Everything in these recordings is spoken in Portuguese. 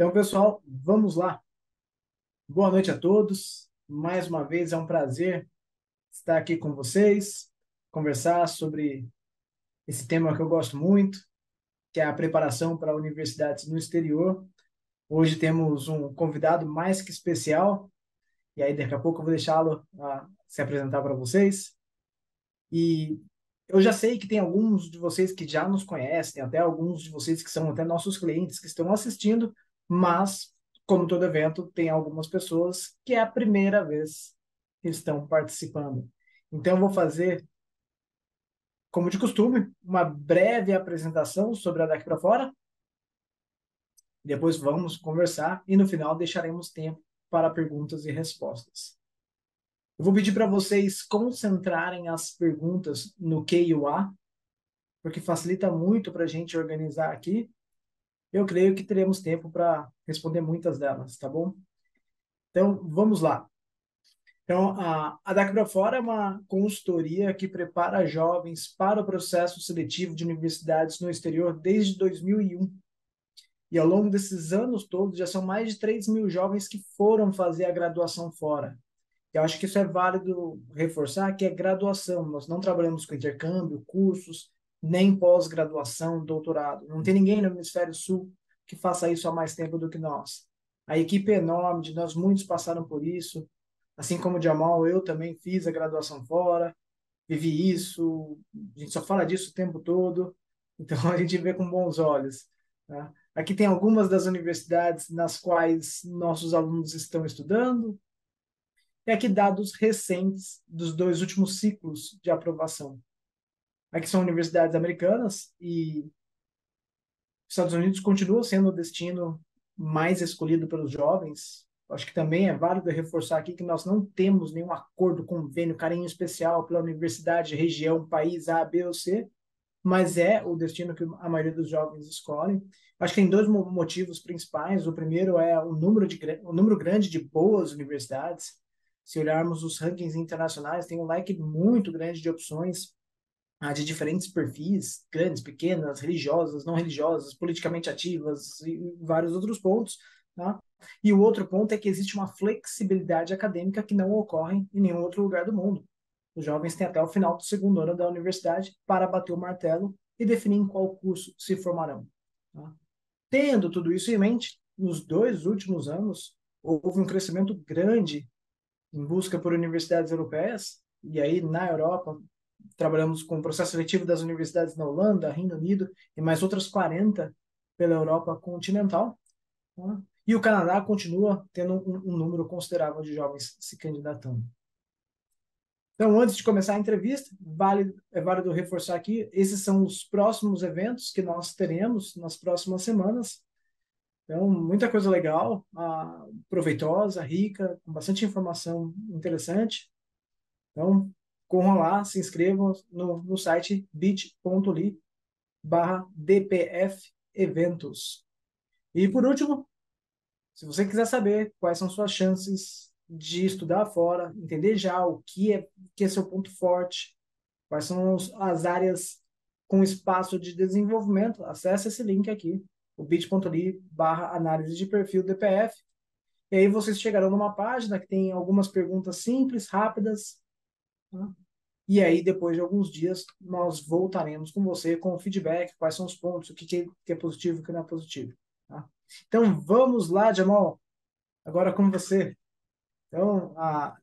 Então, pessoal, vamos lá. Boa noite a todos. Mais uma vez é um prazer estar aqui com vocês, conversar sobre esse tema que eu gosto muito, que é a preparação para universidades no exterior. Hoje temos um convidado mais que especial, e aí daqui a pouco eu vou deixá-lo se apresentar para vocês. E eu já sei que tem alguns de vocês que já nos conhecem, tem até alguns de vocês que são até nossos clientes que estão assistindo, mas, como todo evento, tem algumas pessoas que é a primeira vez que estão participando. Então, eu vou fazer, como de costume, uma breve apresentação sobre a Daqui para Fora, depois vamos conversar e no final deixaremos tempo para perguntas e respostas. Eu vou pedir para vocês concentrarem as perguntas no QA, porque facilita muito para a gente organizar aqui. Eu creio que teremos tempo para responder muitas delas, tá bom? Então, vamos lá. Então, a Daqui para Fora é uma consultoria que prepara jovens para o processo seletivo de universidades no exterior desde 2001. E ao longo desses anos todos, já são mais de 3 mil jovens que foram fazer a graduação fora. Eu acho que isso é válido reforçar, que é graduação. Nós não trabalhamos com intercâmbio, cursos, nem pós-graduação, doutorado. Não tem ninguém no Hemisfério Sul que faça isso há mais tempo do que nós. A equipe é enorme, de nós muitos passaram por isso. Assim como o Jamal, eu também fiz a graduação fora, vivi isso, a gente só fala disso o tempo todo, então a gente vê com bons olhos. Tá? Aqui tem algumas das universidades nas quais nossos alunos estão estudando, e aqui dados recentes dos dois últimos ciclos de aprovação. Aqui são universidades americanas e os Estados Unidos continua sendo o destino mais escolhido pelos jovens. Acho que também é válido reforçar aqui que nós não temos nenhum acordo, convênio, carinho especial pela universidade, região, país A, B ou C, mas é o destino que a maioria dos jovens escolhe. Acho que tem dois motivos principais. O primeiro é o número grande de boas universidades. Se olharmos os rankings internacionais, tem um leque muito grande de opções de diferentes perfis, grandes, pequenas, religiosas, não religiosas, politicamente ativas e vários outros pontos. Tá? E o outro ponto é que existe uma flexibilidade acadêmica que não ocorre em nenhum outro lugar do mundo. Os jovens têm até o final do segundo ano da universidade para bater o martelo e definir em qual curso se formarão. Tá? Tendo tudo isso em mente, nos dois últimos anos, houve um crescimento grande em busca por universidades europeias, e aí na Europa trabalhamos com o processo seletivo das universidades na Holanda, Reino Unido e mais outras 40 pela Europa continental. Tá? E o Canadá continua tendo um número considerável de jovens se candidatando. Então, antes de começar a entrevista, é válido reforçar aqui, esses são os próximos eventos que nós teremos nas próximas semanas. Então, muita coisa legal, proveitosa, rica, com bastante informação interessante. Então, corram lá, se inscrevam no site bit.ly/dpf eventos. E por último, se você quiser saber quais são suas chances de estudar fora, entender já que é seu ponto forte, quais são as áreas com espaço de desenvolvimento, acesse esse link aqui, o bit.ly/análise de perfil DPF. E aí vocês chegarão numa página que tem algumas perguntas simples, rápidas, tá? E aí, depois de alguns dias, nós voltaremos com você com o feedback, quais são os pontos, o que é positivo e o que não é positivo. Tá? Então, vamos lá, Jamal, agora com você. Então,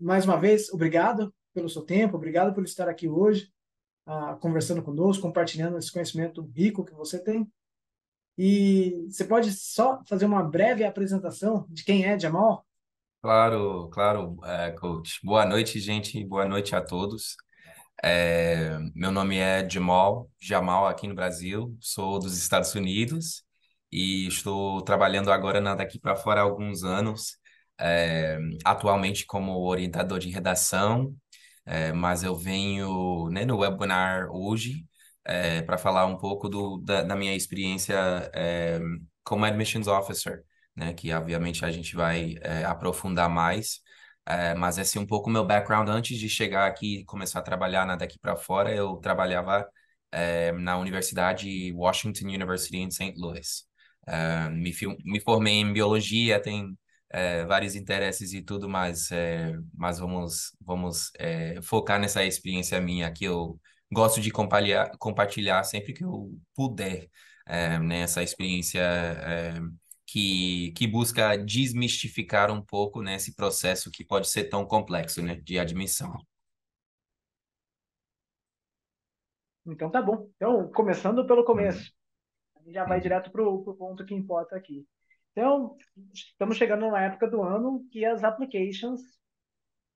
mais uma vez, obrigado pelo seu tempo, obrigado por estar aqui hoje, conversando conosco, compartilhando esse conhecimento rico que você tem. E você pode só fazer uma breve apresentação de quem é Jamal? Claro, claro, coach. Boa noite, gente. Boa noite a todos. Meu nome é Jamal aqui no Brasil. Sou dos Estados Unidos e estou trabalhando agora na Daqui para Fora há alguns anos, atualmente como orientador de redação, mas eu venho, né, no webinar hoje para falar um pouco da minha experiência como Admissions Officer, né, que obviamente a gente vai aprofundar mais. Mas esse é um pouco o meu background antes de chegar aqui e começar a trabalhar na Daqui para Fora. Eu trabalhava na Universidade Washington University em St. Louis. Me formei em biologia, tem vários interesses e tudo, mas vamos focar nessa experiência minha que eu gosto de compartilhar sempre que eu puder, né, essa experiência que busca desmistificar um pouco, né, esse processo que pode ser tão complexo, né, de admissão. Então tá bom. Então, começando pelo Uhum, começo, a gente já vai uhum, direto para o ponto que importa aqui. Então, estamos chegando na época do ano que as applications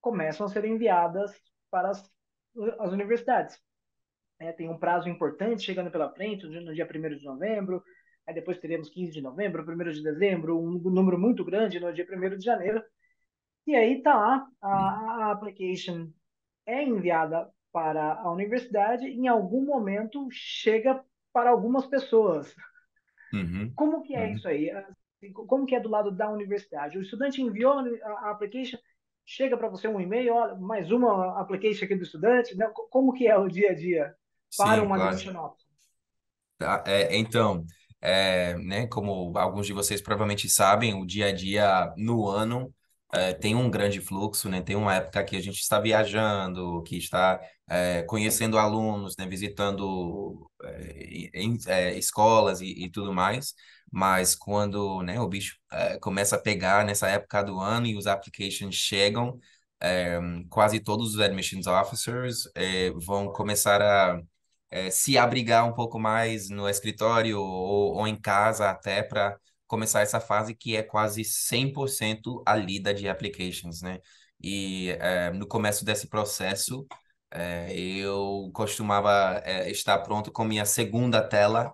começam a ser enviadas para as universidades. Tem um prazo importante chegando pela frente, no dia 1º de novembro, aí depois teremos 15 de novembro, 1º de dezembro, um número muito grande no dia 1º de janeiro, e aí está lá, a application é enviada para a universidade e em algum momento chega para algumas pessoas. uhum, Como que é uhum. isso aí? Assim, como que é do lado da universidade? O estudante enviou a application, chega para você um e-mail, olha, mais uma application aqui do estudante, né? Como que é o dia a dia para Sim, uma claro. admission office? Tá? Então, né, como alguns de vocês provavelmente sabem, o dia a dia no ano tem um grande fluxo, né? Tem uma época que a gente está viajando, que está conhecendo alunos, né, visitando escolas e tudo mais. Mas quando, né, o bicho começa a pegar nessa época do ano e os applications chegam, é, quase todos os admissions officers vão começar a se abrigar um pouco mais no escritório ou em casa até para começar essa fase que é quase 100% a lida de applications, né? E no começo desse processo, eu costumava estar pronto com minha segunda tela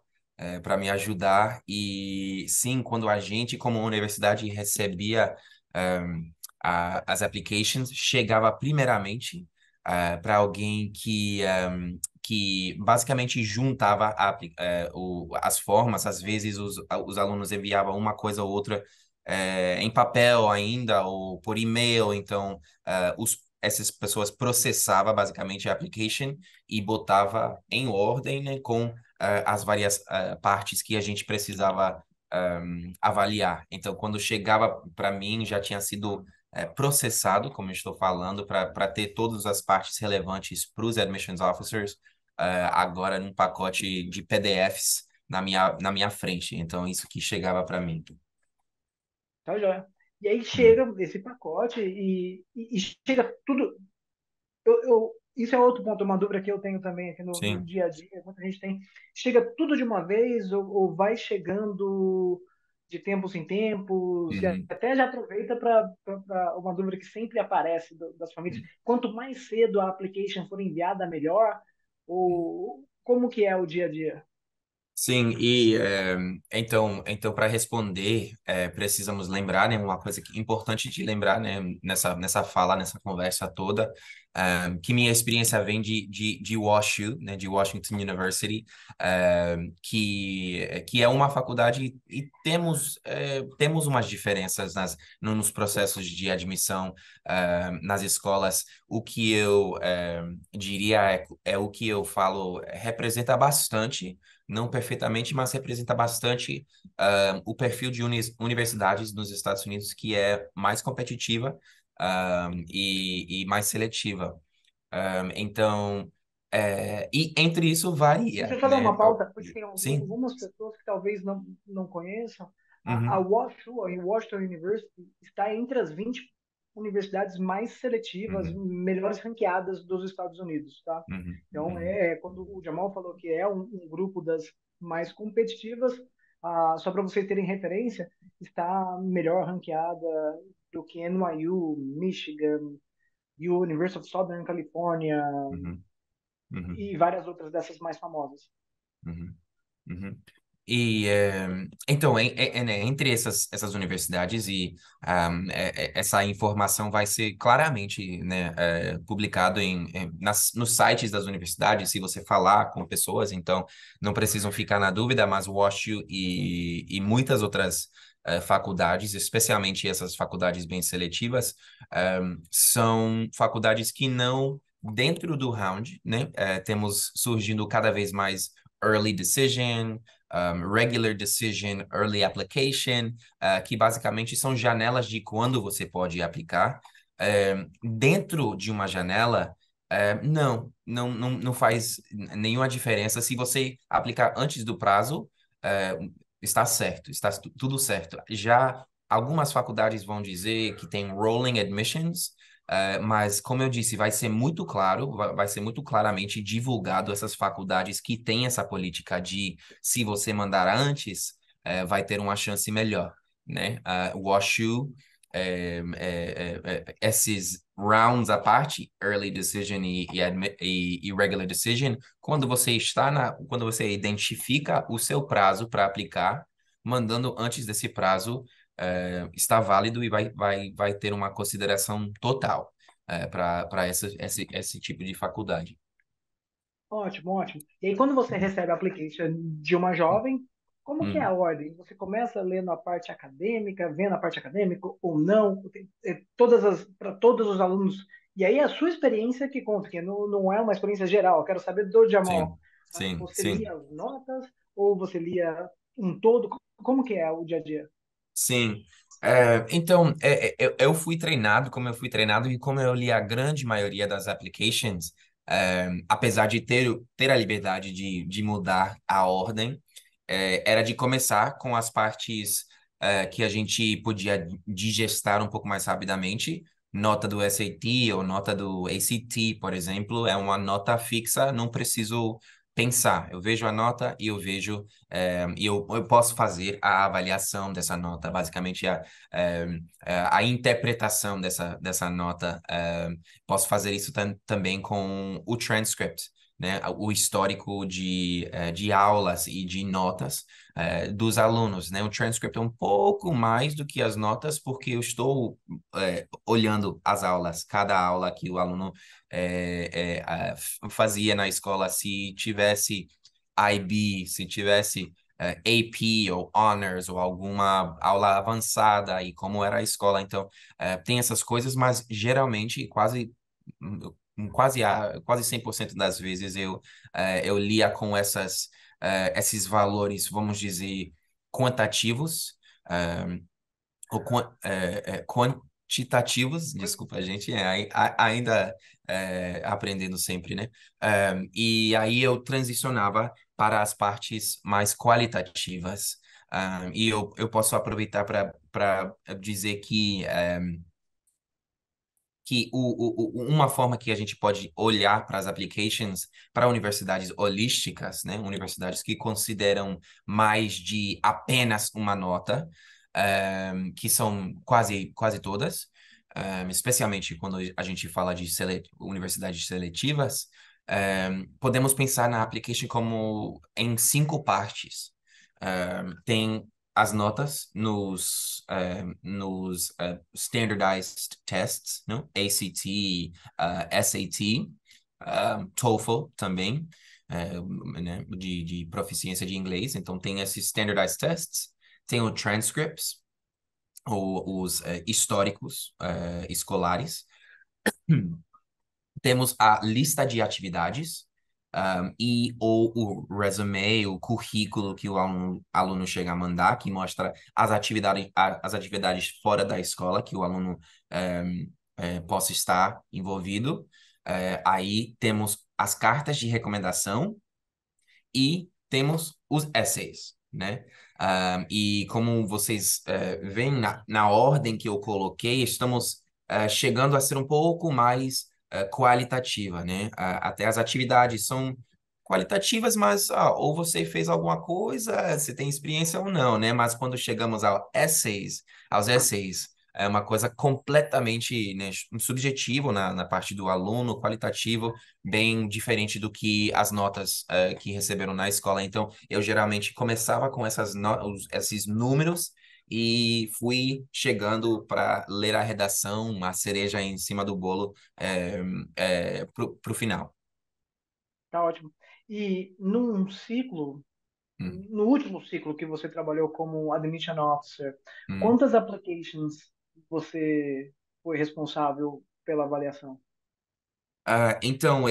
para me ajudar. E sim, quando a gente, como universidade, recebia as applications, chegava primeiramente para alguém que basicamente juntava as formas, às vezes os alunos enviavam uma coisa ou outra em papel ainda, ou por e-mail, então essas pessoas processavam basicamente a application e botava em ordem, né, com as várias partes que a gente precisava avaliar. Então, quando chegava para mim, já tinha sido processado, como eu estou falando, para ter todas as partes relevantes para os admissions officers, agora num pacote de PDFs na minha frente. Então, isso que chegava para mim. Tá, joia. E aí Hum. chega esse pacote e chega tudo. Isso é outro ponto, uma dúvida que eu tenho também aqui no Sim. dia a dia. Muita gente tem. Chega tudo de uma vez ou vai chegando de tempos em tempos? E Uhum. até já aproveita para uma dúvida que sempre aparece das famílias. Quanto mais cedo a application for enviada, melhor? Ou como que é o dia a dia? Sim, e então para responder, precisamos lembrar, né, uma coisa importante de lembrar, né, nessa fala, nessa conversa toda, que minha experiência vem de WashU, né, de Washington University, que é uma faculdade e temos umas diferenças nos processos de admissão nas escolas. O que eu diria é o que eu falo, representa bastante não perfeitamente, mas representa bastante o perfil de universidades nos Estados Unidos, que é mais competitiva e mais seletiva. Então, e entre isso Deixa varia, eu só dar né? uma pausa, porque tem Sim. algumas pessoas que talvez não conheçam. A Uhum, WashU, a Washington University, está entre as 20 universidades mais seletivas, uhum, melhores ranqueadas dos Estados Unidos, tá? uhum, Então, uhum, quando o Jamal falou que é um grupo das mais competitivas, só para vocês terem referência, está melhor ranqueada do que NYU, Michigan, University of Southern California uhum, uhum, e várias outras dessas mais famosas. uhum, uhum. E então, né, entre essas universidades e essa informação vai ser claramente, né, publicado nos sites das universidades, se você falar com pessoas, então não precisam ficar na dúvida, mas o WashU e muitas outras faculdades, especialmente essas faculdades bem seletivas, são faculdades que não, dentro do round, né, temos surgindo cada vez mais Early Decision, Regular Decision, Early Application, que basicamente são janelas de quando você pode aplicar. Dentro de uma janela, não faz nenhuma diferença. Se você aplicar antes do prazo, é, está certo, está tudo certo. Já algumas faculdades vão dizer que tem rolling admissions, mas, como eu disse, vai ser muito claro, vai ser muito claramente divulgado essas faculdades que têm essa política de, se você mandar antes, vai ter uma chance melhor, né? O WashU, esses rounds à parte, early decision e regular decision, quando você identifica o seu prazo para aplicar, mandando antes desse prazo, está válido e vai ter uma consideração total para esse tipo de faculdade. Ótimo, ótimo. E aí, quando você recebe a application de uma jovem, como que é a Hum, ordem? Você começa lendo a parte acadêmica, vendo a parte acadêmica ou não? Para todos os alunos. E aí, a sua experiência que conta, que não é uma experiência geral. Eu quero saber do Jamal. sim, sim, Você sim. lia as notas ou você lia um todo? Como que é o dia a dia? Sim. Então, eu fui treinado como eu fui treinado e como eu li a grande maioria das applications, apesar de ter a liberdade de mudar a ordem, era de começar com as partes que a gente podia digestar um pouco mais rapidamente. Nota do SAT ou nota do ACT, por exemplo, é uma nota fixa, não preciso pensar. Eu vejo a nota e eu posso fazer a avaliação dessa nota, basicamente eh, a interpretação dessa nota. Posso fazer isso também com o transcript, né? O histórico de aulas e de notas dos alunos, né? O transcript é um pouco mais do que as notas, porque eu estou olhando as aulas, cada aula que o aluno fazia na escola, se tivesse IB, se tivesse AP ou Honors ou alguma aula avançada e como era a escola. Então, tem essas coisas, mas geralmente quase 100% das vezes eu lia com esses valores, vamos dizer, quantitativos, eh, quantitativos, desculpa, a gente ainda aprendendo sempre, né? E aí eu transicionava para as partes mais qualitativas. E eu posso aproveitar para dizer que uma forma que a gente pode olhar para as applications para universidades holísticas, né? Universidades que consideram mais de apenas uma nota, que são quase todas, especialmente quando a gente fala de universidades seletivas, podemos pensar na application como em cinco partes. Tem as notas nos standardized tests, não? ACT, SAT, TOEFL também, né? De proficiência de inglês. Então, tem esses standardized tests, tem o transcripts, ou os históricos escolares. Temos a lista de atividades, e ou o resume, o currículo que o aluno chega a mandar, que mostra as atividades fora da escola que o aluno possa estar envolvido. Aí temos as cartas de recomendação e temos os essays, né? E como vocês veem na ordem que eu coloquei, estamos chegando a ser um pouco mais qualitativa, né? Até as atividades são qualitativas, mas ou você fez alguma coisa, você tem experiência ou não, né? Mas quando chegamos aos essays, é uma coisa completamente, né, subjetivo na parte do aluno, qualitativo, bem diferente do que as notas que receberam na escola. Então, eu geralmente começava com esses números e fui chegando para ler a redação, a cereja em cima do bolo, pro final. Tá ótimo. E num ciclo, Hum, no último ciclo que você trabalhou como Admission Officer, hum. quantas applications você foi responsável pela avaliação? Então,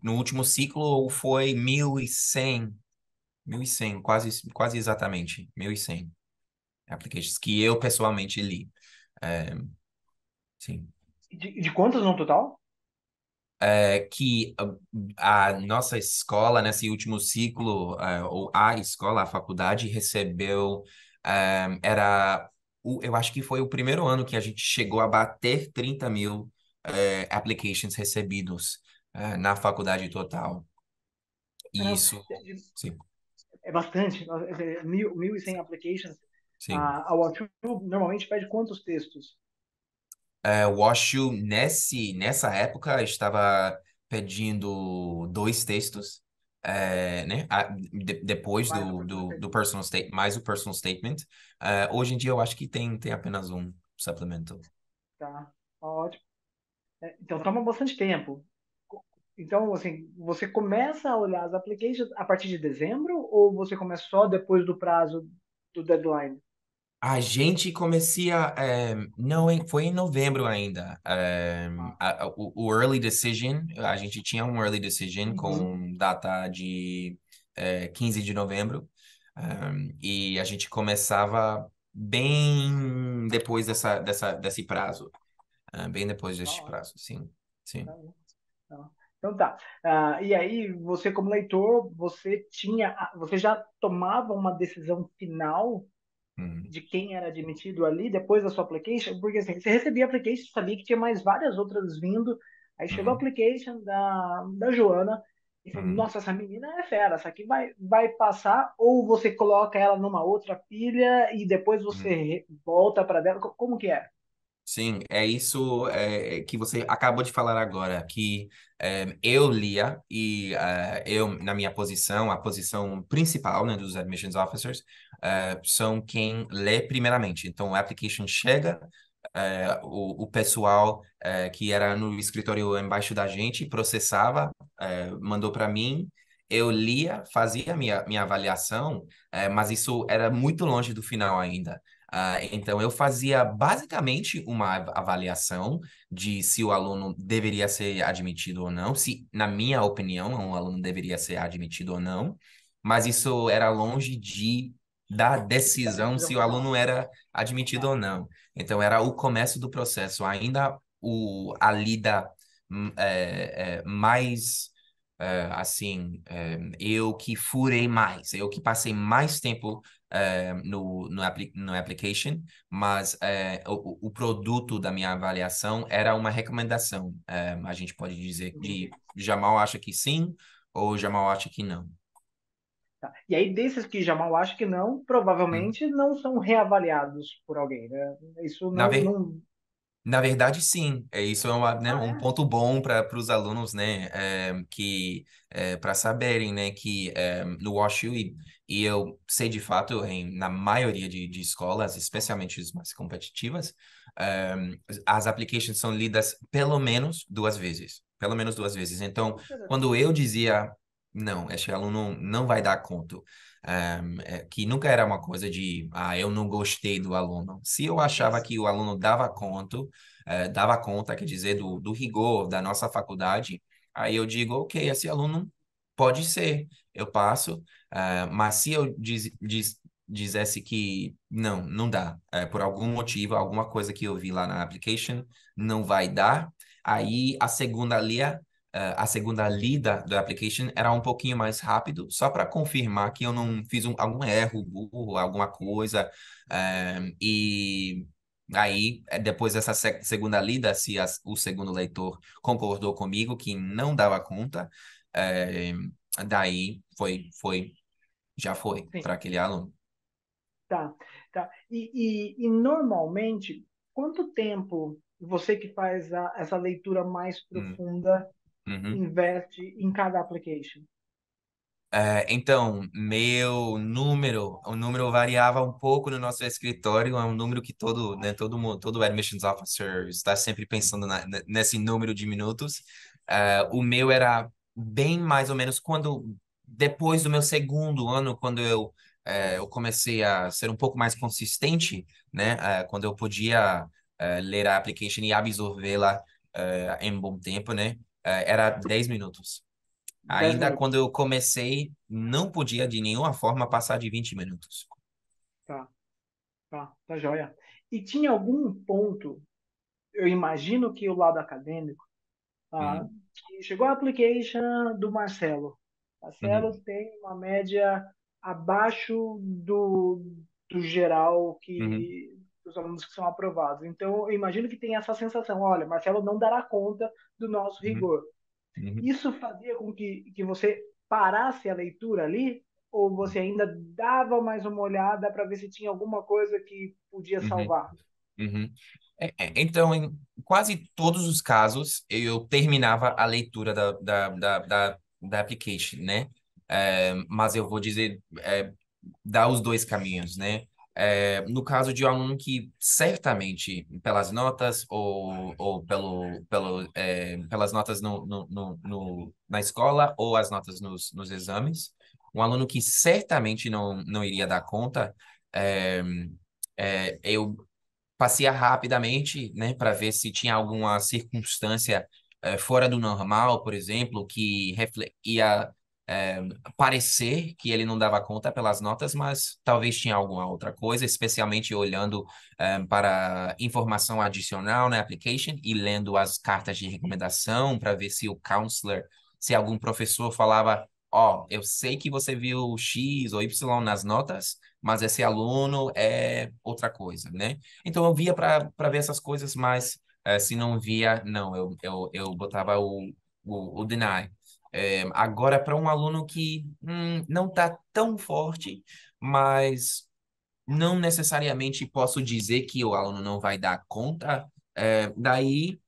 no último ciclo foi 1.100, quase exatamente, 1.100 applications que eu pessoalmente li. É, sim. De quantos no total? Que a nossa escola, nesse último ciclo, ou a escola, a faculdade, recebeu, eu acho que foi o primeiro ano que a gente chegou a bater 30 mil applications recebidos na faculdade total. E Caramba, isso, sim, é bastante. Mil e cem applications. sim. A WatchU normalmente pede quantos textos? O Osho, nessa época, estava pedindo dois textos, né? Depois Mais o personal do statement. personal statement, mais o personal statement. Hoje em dia, eu acho que tem apenas um supplemental. Tá, ótimo. Então toma bastante tempo. Então, assim, você começa a olhar as applications a partir de dezembro ou você começa só depois do prazo do deadline? A gente comecia, não, foi em novembro ainda. Ah, O Early Decision, a gente tinha um Early Decision uhum. com data de 15 de novembro, e a gente começava bem depois desse prazo, bem depois Tá deste ótimo. prazo, sim, sim. Tá bom. Tá. Então tá. E aí, você como leitor, você já tomava uma decisão final Hum, de quem era admitido ali depois da sua application? Porque assim, você recebia a application, sabia que tinha mais várias outras vindo, aí chegou a uhum, application da Joana e falou, uhum, nossa, essa menina é fera, essa aqui vai passar, ou você coloca ela numa outra pilha e depois você uhum. volta para dela, como que é? Sim, é isso que você acabou de falar agora, que eu lia e eu, na minha posição, a posição principal, né, dos admissions officers, são quem lê primeiramente. Então, o application chega, o pessoal que era no escritório embaixo da gente processava, mandou para mim, eu lia, fazia minha avaliação, mas isso era muito longe do final ainda. Então, eu fazia basicamente uma avaliação de se o aluno deveria ser admitido ou não, se, na minha opinião, um aluno deveria ser admitido ou não, mas isso era longe de dar Da decisão decisão se o final. aluno era admitido ou Tá. não. Então, era o começo do processo, ainda a lida mais. Eu que furei mais, eu que passei mais tempo no application, mas o produto da minha avaliação era uma recomendação. A gente pode dizer de Entendi. Jamal acha que sim ou Jamal acha que não. Tá. E aí, desses que Jamal acha que não, Hum. provavelmente não são reavaliados por alguém, né? Isso Na, não, ver- não... Na verdade, sim. Isso é né, Ah, um é? ponto bom para os alunos, né, para saberem, né, que no WashU e eu sei de fato na maioria de escolas, especialmente as mais competitivas, é, as applications são lidas pelo menos duas vezes. Então, quando Interessante. eu dizia não, este aluno não vai dar conta, que nunca era uma coisa de eu não gostei do aluno. Se eu achava que o aluno dava conta, quer dizer, do rigor da nossa faculdade, aí eu digo, ok, esse aluno pode ser, eu passo, mas se eu dissesse que não dá, por algum motivo, alguma coisa que eu vi lá na application, não vai dar, aí a segunda lida do application era um pouquinho mais rápido, só para confirmar que eu não fiz algum erro, burro, alguma coisa, e aí, depois dessa segunda lida, se o segundo leitor concordou comigo que não dava conta, é, daí já foi Sim, para aquele aluno. tá, tá. E normalmente, quanto tempo você que faz essa leitura mais Hum, profunda uhum. investe em cada application? Então, o número variava um pouco no nosso escritório, é um número que todo mundo, todo admissions officer está sempre pensando nesse número de minutos. O meu era bem mais ou menos depois do meu segundo ano, quando eu comecei a ser um pouco mais consistente, né? Quando eu podia ler a application e absorvê-la em um bom tempo, né? Era 10 minutos. 10 Ainda quando minutos. eu comecei, não podia de nenhuma forma passar de 20 minutos. Tá, tá joia. E tinha algum ponto, eu imagino que o lado acadêmico, ah, Uhum, que chegou a application do Marcelo. Marcelo uhum, tem uma média abaixo do geral uhum, que dos alunos que são aprovados. Então, eu imagino que tem essa sensação, olha, Marcelo não dará conta do nosso uhum, rigor. uhum, Isso fazia com que você parasse a leitura ali, ou você ainda dava mais uma olhada para ver se tinha alguma coisa que podia uhum. salvar? Uhum. Então, em quase todos os casos, eu terminava a leitura da application, né? Mas eu vou dizer, dar os dois caminhos, né? No caso de um aluno que certamente, pelas notas ou pelas notas na escola ou as notas nos exames, um aluno que certamente não iria dar conta, é, eu passear rapidamente, né, para ver se tinha alguma circunstância fora do normal, por exemplo, que ia parecer que ele não dava conta pelas notas, mas talvez tinha alguma outra coisa, especialmente olhando para informação adicional na application e lendo as cartas de recomendação para ver se o counselor, se algum professor falava, ó, eu sei que você viu X ou Y nas notas, mas esse aluno é outra coisa, né? Então eu via para ver essas coisas, mas se não via, não, eu botava o deny. Agora, para um aluno que não está tão forte, mas não necessariamente posso dizer que o aluno não vai dar conta, daí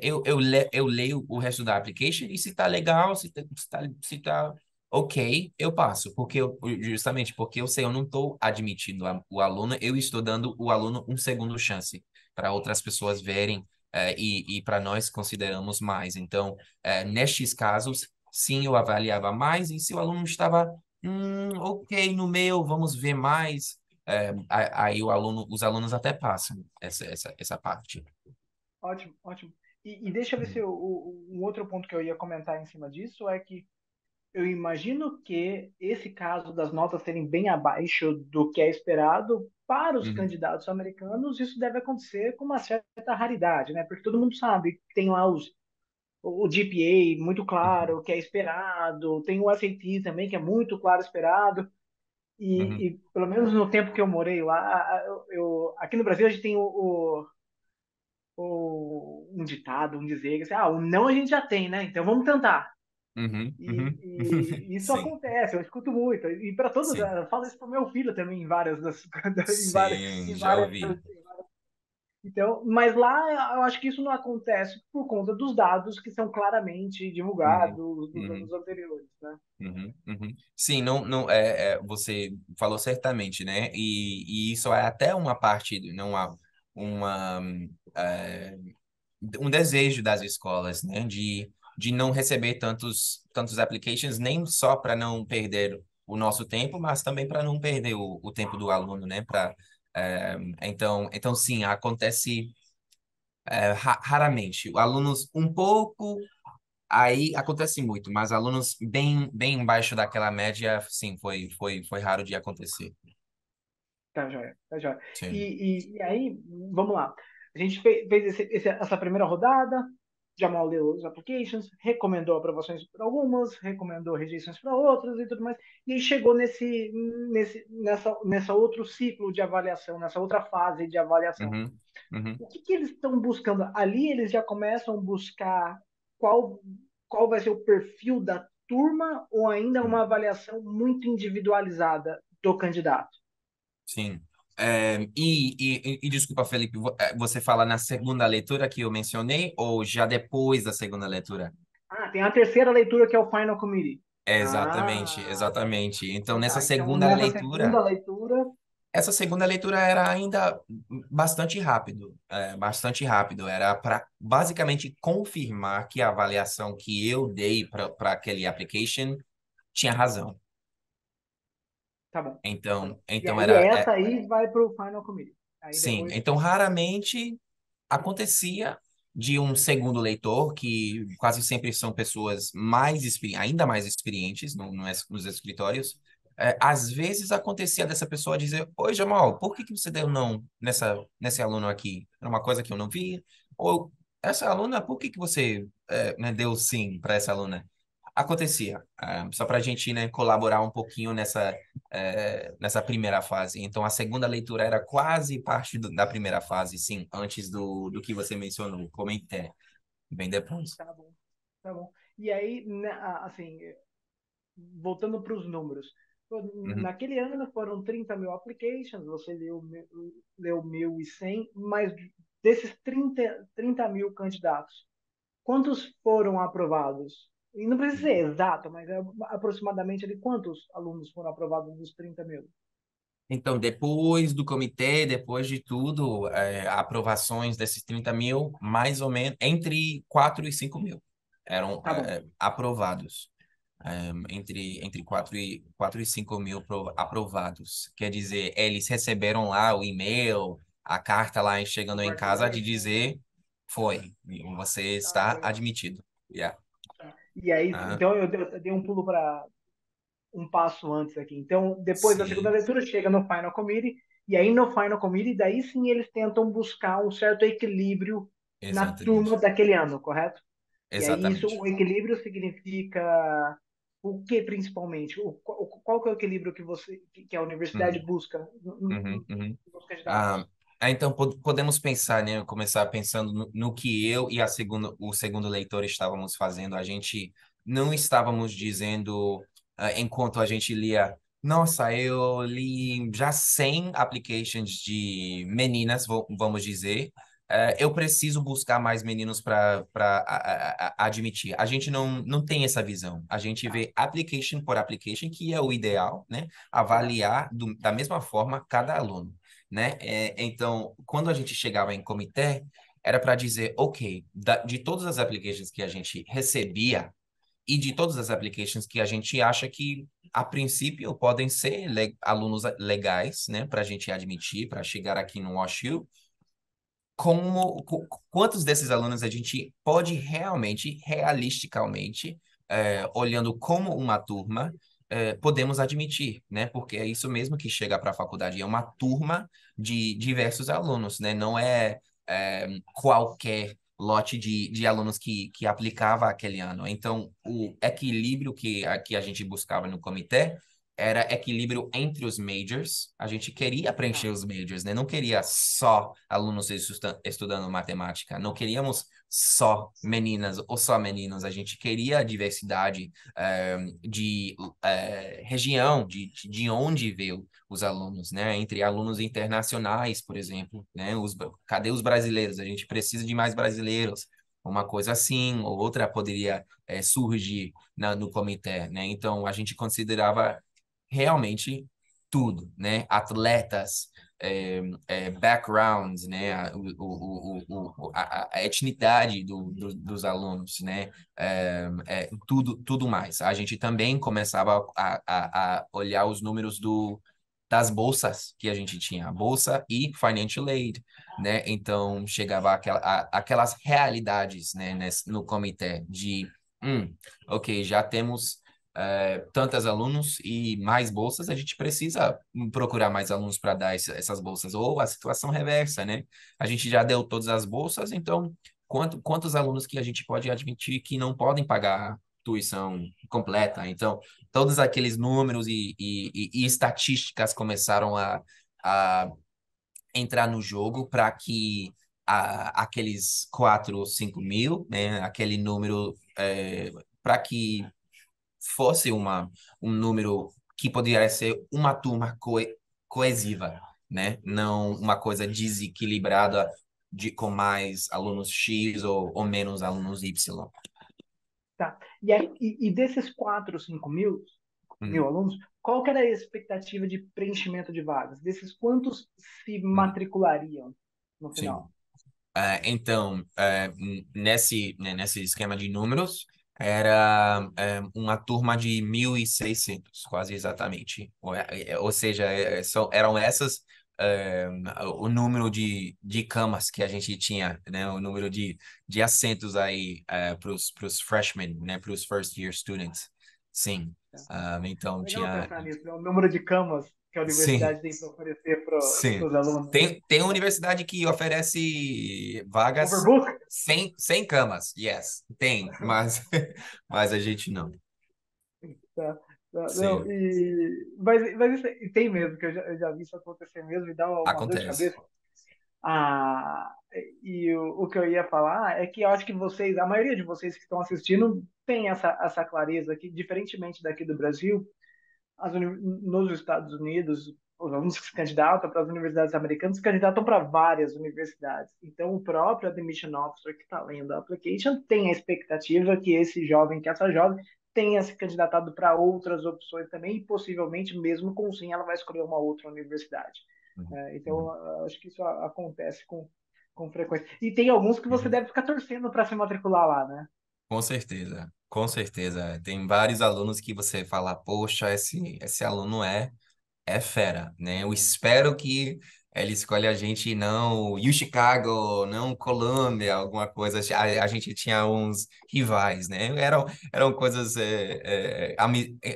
eu leio o resto da application e se está legal, se tá ok, eu passo, justamente porque eu sei, eu não estou admitindo o aluno, eu estou dando o aluno um segundo chance para outras pessoas verem e para nós consideramos mais. Então, nestes casos, sim, eu avaliava mais e se o aluno estava ok no meu, vamos ver mais. Aí os alunos até passam essa parte. Ótimo, ótimo. E deixa eu ver se Uhum, um outro ponto que eu ia comentar em cima disso é que eu imagino que esse caso das notas serem bem abaixo do que é esperado para os uhum, candidatos americanos, isso deve acontecer com uma certa raridade, né? Porque todo mundo sabe que tem lá o GPA muito uhum, claro, que é esperado, tem o SAT também, que é muito claro esperado. uhum, E pelo menos no tempo que eu morei lá, aqui no Brasil a gente tem um ditado, um dizer, que assim, o não a gente já tem, né? Então vamos tentar. uhum, E, uhum. e isso Sim, acontece, eu escuto muito. E para todos, sim, eu falo isso para o meu filho também em várias em várias, sim, em já várias. ouvi. Então, mas lá eu acho que isso não acontece por conta dos dados que são claramente Uhum, divulgados dos anos uhum, anteriores, né? uhum, uhum. Sim, não, você falou certamente, né? E isso é até uma parte, não uma, é, um desejo das escolas, né? De não receber tantos applications, nem só para não perder o nosso tempo, mas também para não perder o tempo do aluno, né? Então, sim, acontece raramente. Alunos um pouco, aí acontece muito, mas alunos bem embaixo daquela média, sim, foi raro de acontecer. Tá joia, tá joia. Sim. E aí, vamos lá. A gente fez essa primeira rodada, Jamal leu os applications, recomendou aprovações para algumas, recomendou rejeições para outras e tudo mais. E aí chegou nessa outro ciclo de avaliação, nessa outra fase de avaliação. Uhum, uhum, O que eles estão buscando? Ali eles já começam a buscar qual, qual vai ser o perfil da turma ou ainda uma uhum. avaliação muito individualizada do candidato? Sim. Desculpa, Felipe, você fala na segunda leitura que eu mencionei ou já depois da segunda leitura? Tem a terceira leitura que é o Final Committee. Exatamente, Ah, exatamente. Então, então nessa tá. Então segunda nessa leitura, segunda leitura, essa segunda leitura era ainda bastante rápido. Era para basicamente confirmar que a avaliação que eu dei para aquele application tinha razão. tá bom, tá bom. Então, E então aí era, essa aí vai para o Final Committee. Aí sim. depois, Então, raramente acontecia. de um segundo leitor, que quase sempre são pessoas ainda mais experientes nos escritórios. Às vezes acontecia dessa pessoa dizer: Oi, Jamal, por que que você deu não nesse aluno aqui? Era uma coisa que eu não vi. Ou essa aluna, por que que você né, deu sim para essa aluna? Acontecia, só para a gente, né, colaborar um pouquinho nessa primeira fase. Então, a segunda leitura era quase parte da primeira fase, sim, antes do que você mencionou, comentei, bem depois. Tá bom, tá bom. E aí, né, assim, voltando para os números, Uhum. naquele ano foram 30 mil applications, você leu 1.100, mas desses 30 mil candidatos, quantos foram aprovados? E não precisa ser exato, mas aproximadamente ali, quantos alunos foram aprovados dos 30 mil? Então, depois do comitê, depois de tudo, aprovações desses 30 mil, mais ou menos, entre 4 e 5 mil eram Tá bom. aprovados. Entre 4 e 5 mil aprovados. Quer dizer, eles receberam lá o e-mail, a carta lá chegando em casa de Congratulations. dizer, foi, você Ah, está legal. admitido. Yeah. E aí, Aham. então eu dei um pulo para um passo antes aqui. Então, depois da segunda Sim, leitura, chega no Final Committee, e aí no Final Committee, daí sim eles tentam buscar um certo equilíbrio na turma exatamente. daquele ano, correto? E aí isso, Exatamente. o equilíbrio significa o que principalmente? Qual que é o equilíbrio que a universidade Hum, busca uhum, uhum. nos candidatos? Ah, então, podemos pensar, né? Começar pensando no que eu e o segundo leitor estávamos fazendo. A gente não estávamos dizendo, enquanto a gente lia, nossa, eu li já 100 applications de meninas, vamos dizer. Eu preciso buscar mais meninos para admitir. A gente não tem essa visão. A gente Tá, vê application por application, que é o ideal, né? correto. Avaliar da mesma forma cada aluno, né? Então, quando a gente chegava em comitê, era para dizer, ok, de todas as applications que a gente recebia e de todas as applications que a gente acha que, a princípio, podem ser alunos legais, né, para a gente admitir, para chegar aqui no WashU, quantos desses alunos a gente pode realmente, realisticamente, olhando como uma turma, podemos admitir, né? Porque é isso mesmo que chega para a faculdade, é uma turma de diversos alunos, né? Não qualquer lote de alunos que aplicava aquele ano. Então, o equilíbrio que a gente buscava no comitê era equilíbrio entre os majors. A gente queria preencher Tá. os majors, né? Não queria só alunos estudando matemática, não queríamos só meninas ou só meninos. A gente queria a diversidade de região, de onde veio os alunos, né? Entre alunos internacionais, por exemplo, né? Cadê os brasileiros? A gente precisa de mais brasileiros. Uma coisa assim, ou outra poderia surgir no comitê, né? Então, a gente considerava realmente tudo, né? Atletas, backgrounds, né? A etnidade dos alunos, né? Tudo mais. A gente também começava a olhar os números das bolsas que a gente tinha, bolsa e financial aid, né? Então chegava aquelas realidades, né? No comitê de, ok, já temos tantos alunos e mais bolsas, a gente precisa procurar mais alunos para dar essas bolsas. Ou a situação reversa, né? A gente já deu todas as bolsas, então quantos alunos que a gente pode admitir que não podem pagar tuição completa? Então, todos aqueles números e estatísticas começaram a entrar no jogo para que aqueles 4 ou 5 mil, né, aquele número, para que fosse um número que poderia ser uma turma coesiva, né? Não uma coisa desequilibrada com mais alunos X ou menos alunos Y. Tá. E desses 4, 5 mil Uhum, alunos, qual que era a expectativa de preenchimento de vagas? Desses, quantos se uhum, matriculariam no sim. final? Então, nesse esquema de números, era uma turma de 1.600 quase exatamente. Ou seja, eram essas. é, o número de camas que a gente tinha, né? O número de assentos aí para os freshmen, né? Para os first year students. Sim. Então Legal tinha. pensar nisso, né? O número de camas que a Sim, universidade tem para oferecer para sim. os alunos. Tem uma universidade que oferece vagas Overbook? sem camas. Yes, tem, mas, mas a gente não. Tá, tá, não, Sim, mas isso e tem mesmo, que eu já vi isso acontecer mesmo e dá uma dor de acontece. cabeça. Ah, e o que eu ia falar é que eu acho que vocês, a maioria de vocês que estão assistindo, tem essa clareza que, diferentemente daqui do Brasil, nos Estados Unidos, os alunos que se candidatam para as universidades americanas se candidatam para várias universidades. Então, o próprio admission officer que está lendo a application tem a expectativa que esse jovem, que essa jovem, tenha se candidatado para outras opções também, e possivelmente, mesmo com sim, ela vai escolher uma outra universidade. Uhum, Então, uhum, acho que isso acontece com frequência. E tem alguns que você uhum. deve ficar torcendo para se matricular lá, né? Com certeza, com certeza. Tem vários alunos que você fala, poxa, esse aluno é fera, né? Eu espero que ele escolha a gente e não U Chicago, não Columbia, alguma coisa. A gente tinha uns rivais, né? Eram coisas,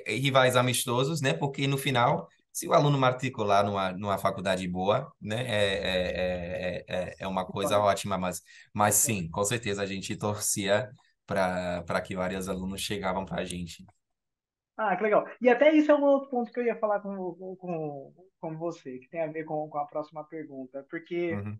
rivais amistosos, né? Porque no final, se o aluno matricular numa faculdade boa, né? É uma coisa Concordo, ótima, mas concordo. sim, com certeza a gente torcia para que vários alunos chegavam para a gente. Ah, que legal. E até isso é um outro ponto que eu ia falar com você, que tem a ver com a próxima pergunta. Porque Uhum,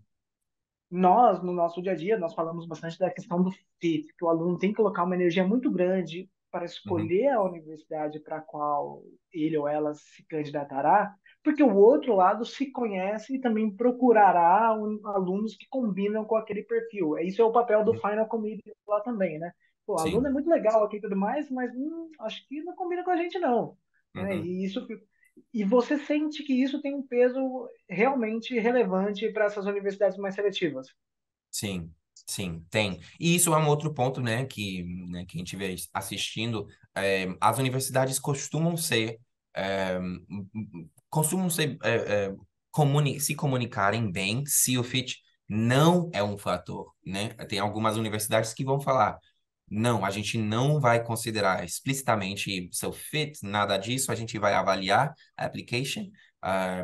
nós, no nosso dia a dia, nós falamos bastante da questão do fit, que o aluno tem que colocar uma energia muito grande para uhum, escolher a universidade para a qual ele ou ela se candidatará, porque o outro lado se conhece e também procurará alunos que combinam com aquele perfil. Isso é o papel do uhum. Final Committee lá também, né? Pô, o aluno é Sim. muito legal aqui e tudo mais, mas acho que não combina com a gente, não. Né? Uhum. E você sente que isso tem um peso realmente relevante para essas universidades mais seletivas. Sim, sim, tem. E isso é um outro ponto, né, que a gente vê assistindo. As universidades costumam ser, se comunicarem bem se o fit não é um fator, né? Tem algumas universidades que vão falar, não, a gente não vai considerar explicitamente seu fit, nada disso, a gente vai avaliar a application,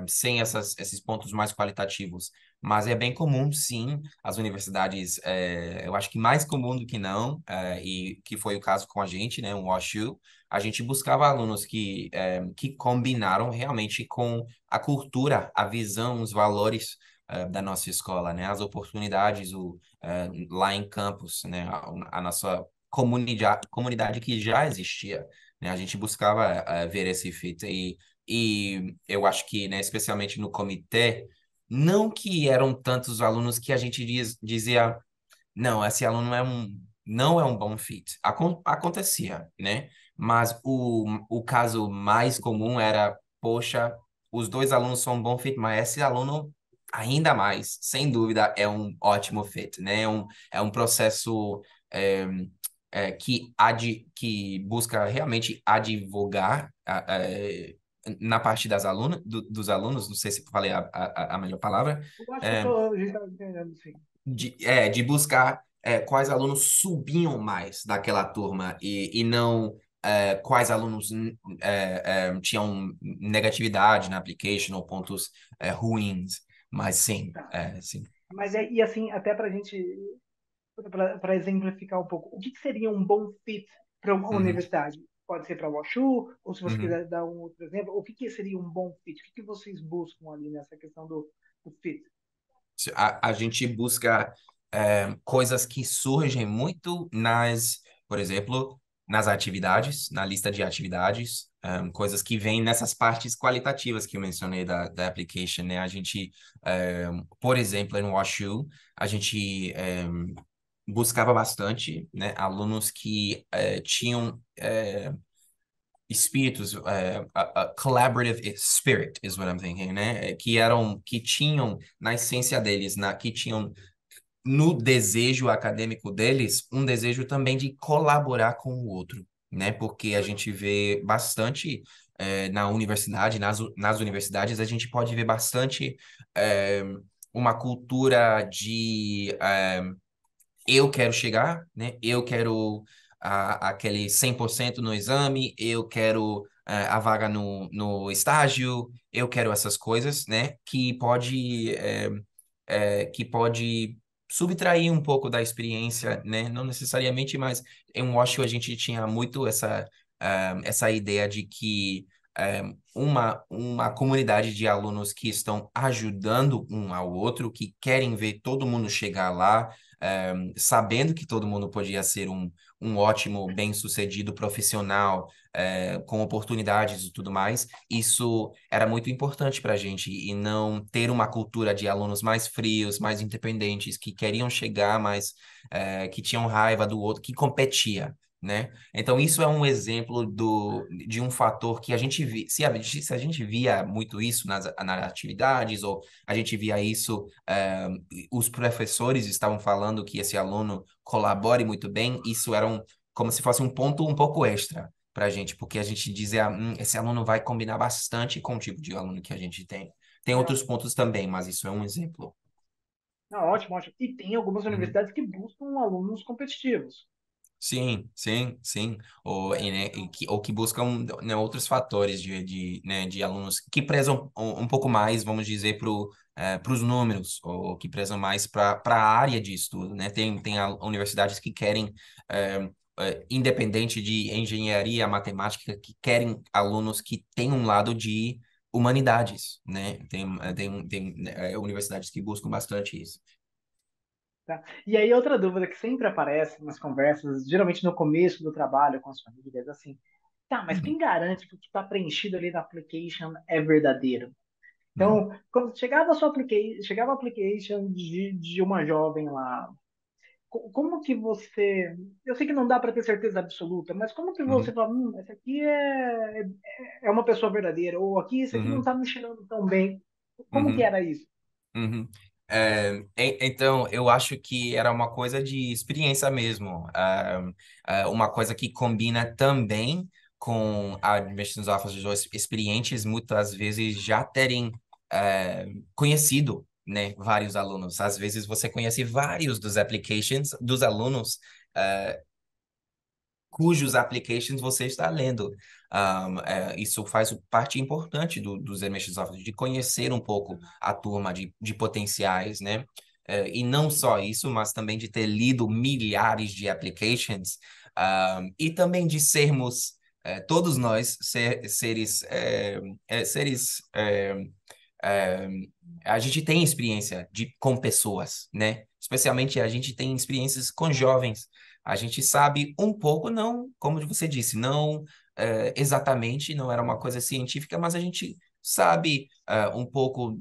sem esses pontos mais qualitativos. Mas é bem comum, sim, as universidades, eu acho que mais comum do que não, e que foi o caso com a gente, né, o WashU, a gente buscava alunos que combinaram realmente com a cultura, a visão, os valores, da nossa escola, né, as oportunidades lá em campus, né, a nossa comunidade que já existia, né, a gente buscava ver esse fit e eu acho que, né, especialmente no comitê, não que eram tantos alunos que a gente dizia, não, esse aluno não é um bom fit. Acontecia, né? Mas o caso mais comum era, poxa, os dois alunos são um bom fit, mas esse aluno ainda mais, sem dúvida, é um ótimo fit, né? É um processo é, que busca realmente advogar na parte dos alunos, não sei se eu falei a melhor palavra, Eu acho que é, a gente está entendendo, sim. de buscar quais alunos subiam mais daquela turma e não quais alunos tinham negatividade na application ou pontos ruins. Mas sim, Tá. sim. Mas e assim, até para a gente, para exemplificar um pouco, o que seria um bom fit para uma Uhum, universidade? Pode ser para o WashU, ou se você uhum. quiser dar um outro exemplo, o que seria um bom fit? O que vocês buscam ali nessa questão do fit? A gente busca coisas que surgem muito por exemplo, nas atividades, na lista de atividades, coisas que vêm nessas partes qualitativas que eu mencionei da application, né? A gente, por exemplo, no WashU, a gente buscava bastante, né, alunos que tinham espíritos, a collaborative spirit is what I'm thinking, né? Que tinham na essência deles, que tinham no desejo acadêmico deles, um desejo também de colaborar com o outro, né? Porque a gente vê bastante na universidade, nas universidades, a gente pode ver bastante eh, uma cultura de eu quero chegar, né? Eu quero aquele 100% no exame, eu quero a vaga no estágio, eu quero essas coisas, né? Que pode subtrair um pouco da experiência, né? Não necessariamente, mas em Washington a gente tinha muito essa ideia de que uma comunidade de alunos que estão ajudando um ao outro, que querem ver todo mundo chegar lá, sabendo que todo mundo podia ser um ótimo, bem-sucedido profissional, com oportunidades e tudo mais, isso era muito importante para a gente e não ter uma cultura de alunos mais frios, mais independentes, que queriam chegar, mas que tinham raiva do outro, que competia, né? Então, isso é um exemplo de um fator que a gente via, se a gente via muito isso nas atividades, ou a gente via isso, os professores estavam falando que esse aluno colabore muito bem, isso era como se fosse um ponto um pouco extra para a gente, porque a gente dizia, esse aluno vai combinar bastante com o tipo de aluno que a gente tem. Tem É, outros pontos também, mas isso é um exemplo. não, ótimo, ótimo. E tem algumas Uhum. universidades que buscam alunos competitivos. Sim, sim, sim. Ou, É, né, então, ou que buscam, né, outros fatores né, de alunos que prezam um pouco mais, vamos dizer, para os números, ou que prezam mais para a área de estudo, né? Tem universidades que querem, independente de engenharia, matemática, que querem alunos que têm um lado de humanidades, né? Tem universidades que buscam bastante isso. tá? E aí, outra dúvida que sempre aparece nas conversas, geralmente no começo do trabalho com as famílias, assim, tá, mas Uhum, quem garante que o que está preenchido ali na application é verdadeiro? uhum, Então, quando chegava a sua application, chegava a application de uma jovem lá, como que você, eu sei que não dá para ter certeza absoluta, mas como que você uhum, fala, essa aqui é uma pessoa verdadeira, ou aqui, esse aqui não uhum, está me cheirando tão bem. Como que uhum. era isso? Uhum. Então, eu acho que era uma coisa de experiência mesmo. Uma coisa que combina também com a Admissions Officers experientes, muitas vezes já terem conhecido, né, vários alunos. Às vezes você conhece vários dos applications dos alunos cujos applications você está lendo. Isso faz parte importante dos admissions officers, de conhecer um pouco a turma de potenciais, né? E não só isso, mas também de ter lido milhares de applications, e também de sermos, todos nós, é, a gente tem experiência com pessoas, né? Especialmente a gente tem experiências com jovens. A gente sabe um pouco, não, como você disse, não exatamente, não era uma coisa científica, mas a gente sabe um pouco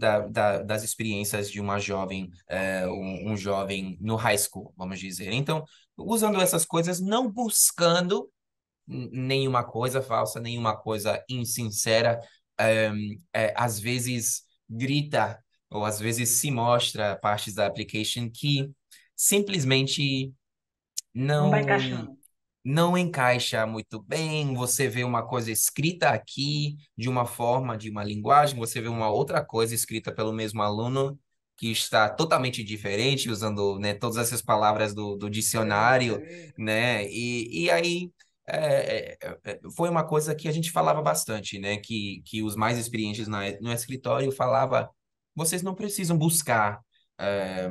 das experiências de uma jovem, um jovem no high school, vamos dizer. Então, usando essas coisas, não buscando nenhuma coisa falsa, nenhuma coisa insincera, às vezes grita ou às vezes se mostra partes da application que simplesmente Não está não encaixando. não encaixa muito bem. Você vê uma coisa escrita aqui de uma forma, de uma linguagem, você vê uma outra coisa escrita pelo mesmo aluno que está totalmente diferente, usando, né, todas essas palavras do Sei, dicionário, sei. né? E aí foi uma coisa que a gente falava bastante, né? Que os mais experientes no escritório falava, vocês não precisam buscar é,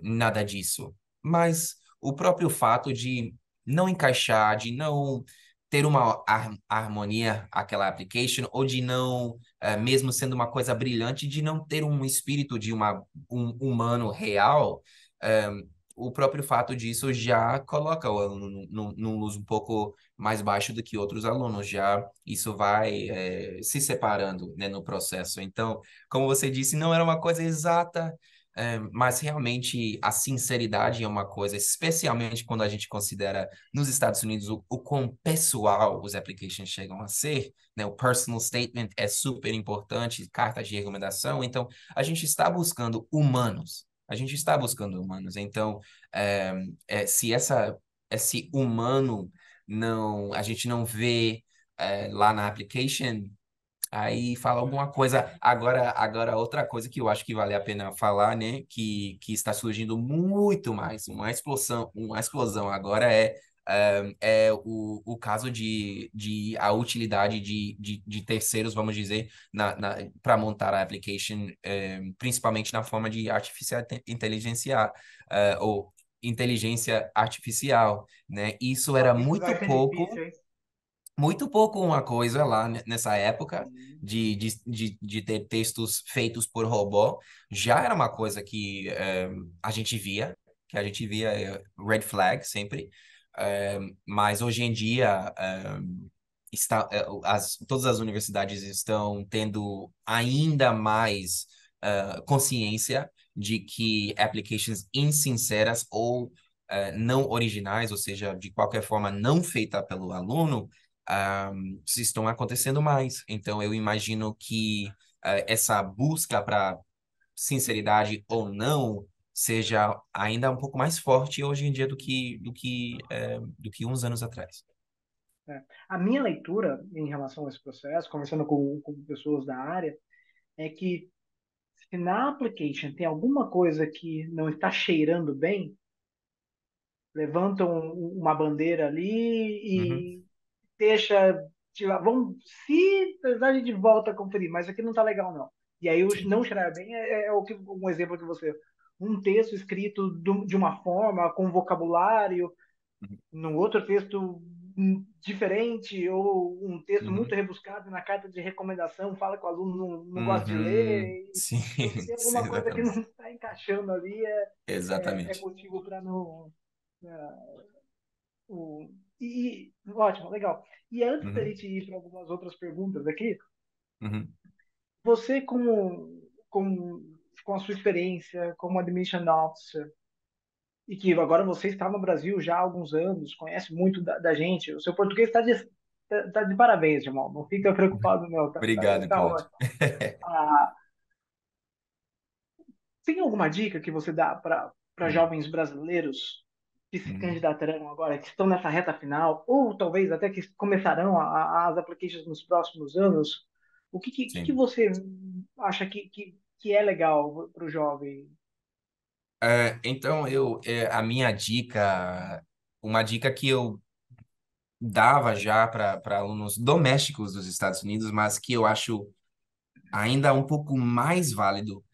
nada disso, mas o próprio fato de não encaixar, de não ter uma harmonia aquela application, ou de não, mesmo sendo uma coisa brilhante, de não ter um espírito de um humano real, eh, o próprio fato disso já coloca o aluno num luz um pouco mais baixo do que outros alunos, já isso vai, se separando, né, no processo. Então, como você disse, não era uma coisa exata, mas realmente a sinceridade é uma coisa, especialmente quando a gente considera nos Estados Unidos o quão pessoal os applications chegam a ser, né? O personal statement é super importante, cartas de recomendação. Então, a gente está buscando humanos. A gente está buscando humanos. Então, se esse humano não, a gente não vê lá na application. Aí fala alguma coisa. Agora outra coisa que eu acho que vale a pena falar, né? Que está surgindo muito mais, uma explosão agora é o caso de a utilidade de terceiros, vamos dizer, para montar a application, principalmente na forma de ou inteligência artificial, né? Isso era Isso vai ser difícil, hein? muito pouco uma coisa lá nessa época Sim. de ter textos feitos por robô. Já era uma coisa que a gente via, red flag sempre. Mas hoje em dia todas as universidades estão tendo ainda mais consciência de que applications insinceras ou não originais, ou seja, de qualquer forma não feita pelo aluno, estão acontecendo mais. Então, eu imagino que essa busca para sinceridade ou não seja ainda um pouco mais forte hoje em dia do que uns anos atrás. É. A minha leitura em relação a esse processo, conversando com pessoas da área, é que se na application tem alguma coisa que não está cheirando bem, levantam uma bandeira Uhum, ali e deixa, vamos, se precisar a gente volta a conferir, mas aqui não está legal não. E aí o sim. não cheirar bem é o que, um exemplo que você, um texto escrito de uma forma, com vocabulário, Uhum, num outro texto diferente, ou um texto muito uhum, rebuscado na carta de recomendação, fala que o aluno não gosta de uhum, ler. sim, Então, se tem sim, alguma coisa que não exatamente. está encaixando ali, é Exatamente. motivo para não. O, ótimo, legal. E antes da Uhum, gente ir para algumas outras perguntas aqui, uhum, você com a sua experiência como admission officer, e que agora você está no Brasil já há alguns anos, conhece muito da gente, o seu português tá de parabéns, irmão, não fica uhum. preocupado não, Obrigado, tá Claudio. ótimo. Ah, tem alguma dica que você dá para Uhum, jovens brasileiros que se uhum, candidatarão agora, que estão nessa reta final, ou talvez até que começarão as applications nos próximos anos? O que sim. você acha que é legal para o jovem? Então, a minha dica, uma dica que eu dava já para alunos domésticos dos Estados Unidos, mas que eu acho ainda um pouco mais válido,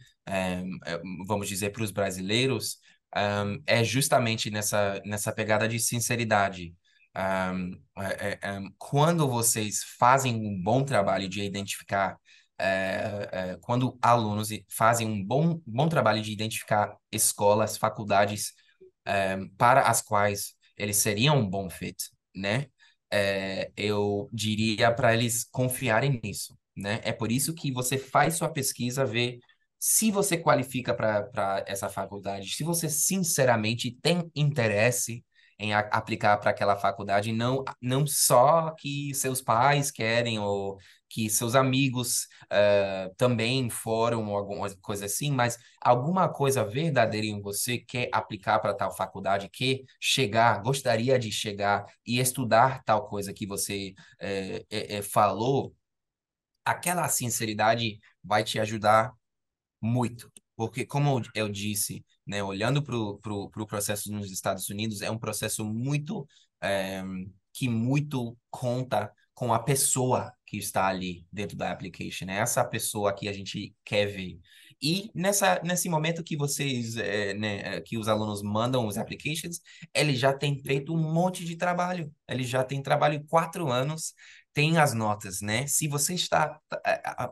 vamos dizer, para os brasileiros, é justamente nessa pegada de sinceridade. Quando vocês fazem um bom trabalho de identificar, quando alunos fazem um bom trabalho de identificar escolas, faculdades, para as quais eles seriam um bom fit, né? Eu diria para eles confiarem nisso, né? É por isso que você faz sua pesquisa, vê se você qualifica para essa faculdade, se você sinceramente tem interesse em aplicar para aquela faculdade, não só que seus pais querem ou que seus amigos também foram ou alguma coisa assim, mas alguma coisa verdadeira em você quer aplicar para tal faculdade, quer chegar, gostaria de chegar e estudar tal coisa que você falou, aquela sinceridade vai te ajudar muito. Porque, como eu disse, né, olhando para o processo nos Estados Unidos, é um processo eh, que muito conta com a pessoa que está ali dentro da application. É essa pessoa que a gente quer ver. E nesse momento que que os alunos mandam os applications, ele já tem feito um monte de trabalho. Ele já tem trabalho 4 anos, tem as notas, né? Se você está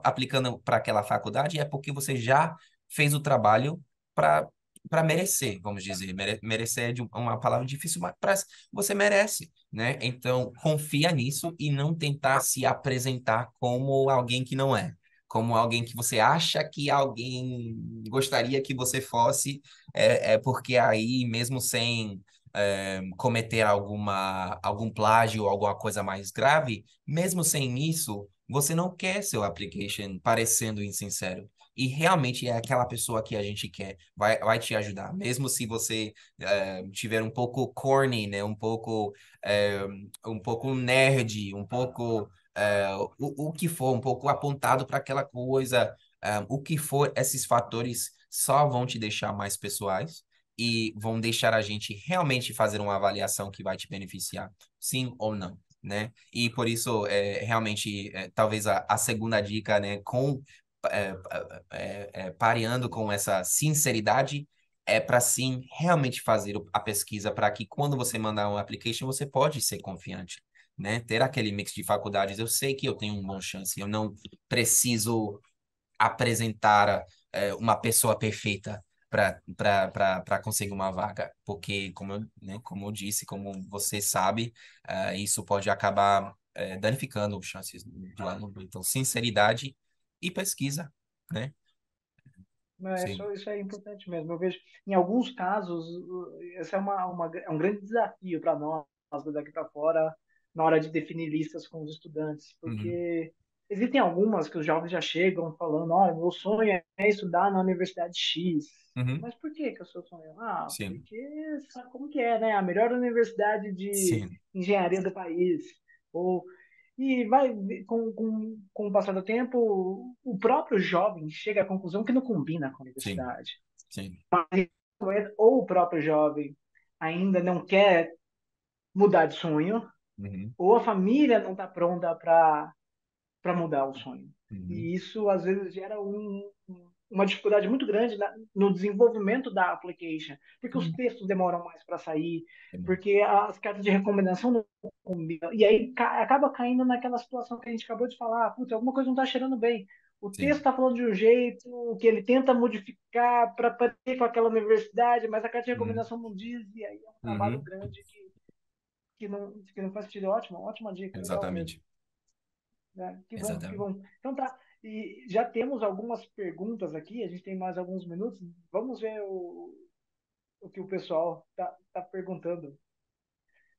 aplicando para aquela faculdade, é porque você já fez o trabalho para merecer, vamos dizer. Merecer é uma palavra difícil, mas você merece, né? Então, confia nisso e não tentar se apresentar como alguém que não é. Como alguém que você acha que alguém gostaria que você fosse, é porque aí, mesmo sem cometer algum plágio ou alguma coisa mais grave, mesmo sem isso, você não quer seu application parecendo insincero. e realmente é aquela pessoa que a gente quer, vai te ajudar, mesmo se você tiver um pouco corny, né? É, um pouco nerd, um pouco o que for, um pouco apontado para aquela coisa, o que for, esses fatores só vão te deixar mais pessoais e vão deixar a gente realmente fazer uma avaliação que vai te beneficiar, sim ou não, né? E por isso, realmente, talvez a segunda dica, né, é, pareando com essa sinceridade, é para sim realmente fazer a pesquisa para que quando você mandar um application, você pode ser confiante, né? Ter aquele mix de faculdades, eu sei que eu tenho uma boa chance, eu não preciso apresentar uma pessoa perfeita para conseguir uma vaga, porque como eu disse, como você sabe, isso pode acabar danificando as chances do aluno. Então, sinceridade e pesquisa, né? Sim. Isso é importante mesmo. Eu vejo, em alguns casos, esse é é um grande desafio para nós, daqui para fora, na hora de definir listas com os estudantes, Uhum, porque existem algumas que os jovens já chegam falando: olha, meu sonho é estudar na Universidade X. uhum, Mas por que que é o seu sonho? Ah, sim, porque sabe como que é, né? A melhor universidade de sim, engenharia do país. Ou e vai, com o passar do tempo, o próprio jovem chega à conclusão que não combina com a sim, universidade. sim. Ou o próprio jovem ainda não quer mudar de sonho, Uhum, ou a família não está pronta para mudar o sonho. uhum, E isso, às vezes, gera uma dificuldade muito grande no desenvolvimento da application, porque os uhum. textos demoram mais para sair, Uhum. porque as cartas de recomendação não combinam, e aí acaba caindo naquela situação que a gente acabou de falar: putz, alguma coisa não está cheirando bem. O texto Sim. está falando de um jeito que ele tenta modificar para bater com aquela universidade, mas a carta de Uhum, recomendação não diz, e aí é um trabalho uhum. grande que não faz sentido. Ótima dica, legal mesmo. Exatamente, Né? Que bom, que exatamente. bom. Então tá. E já temos algumas perguntas aqui, a gente tem mais alguns minutos. Vamos ver o que o pessoal tá perguntando.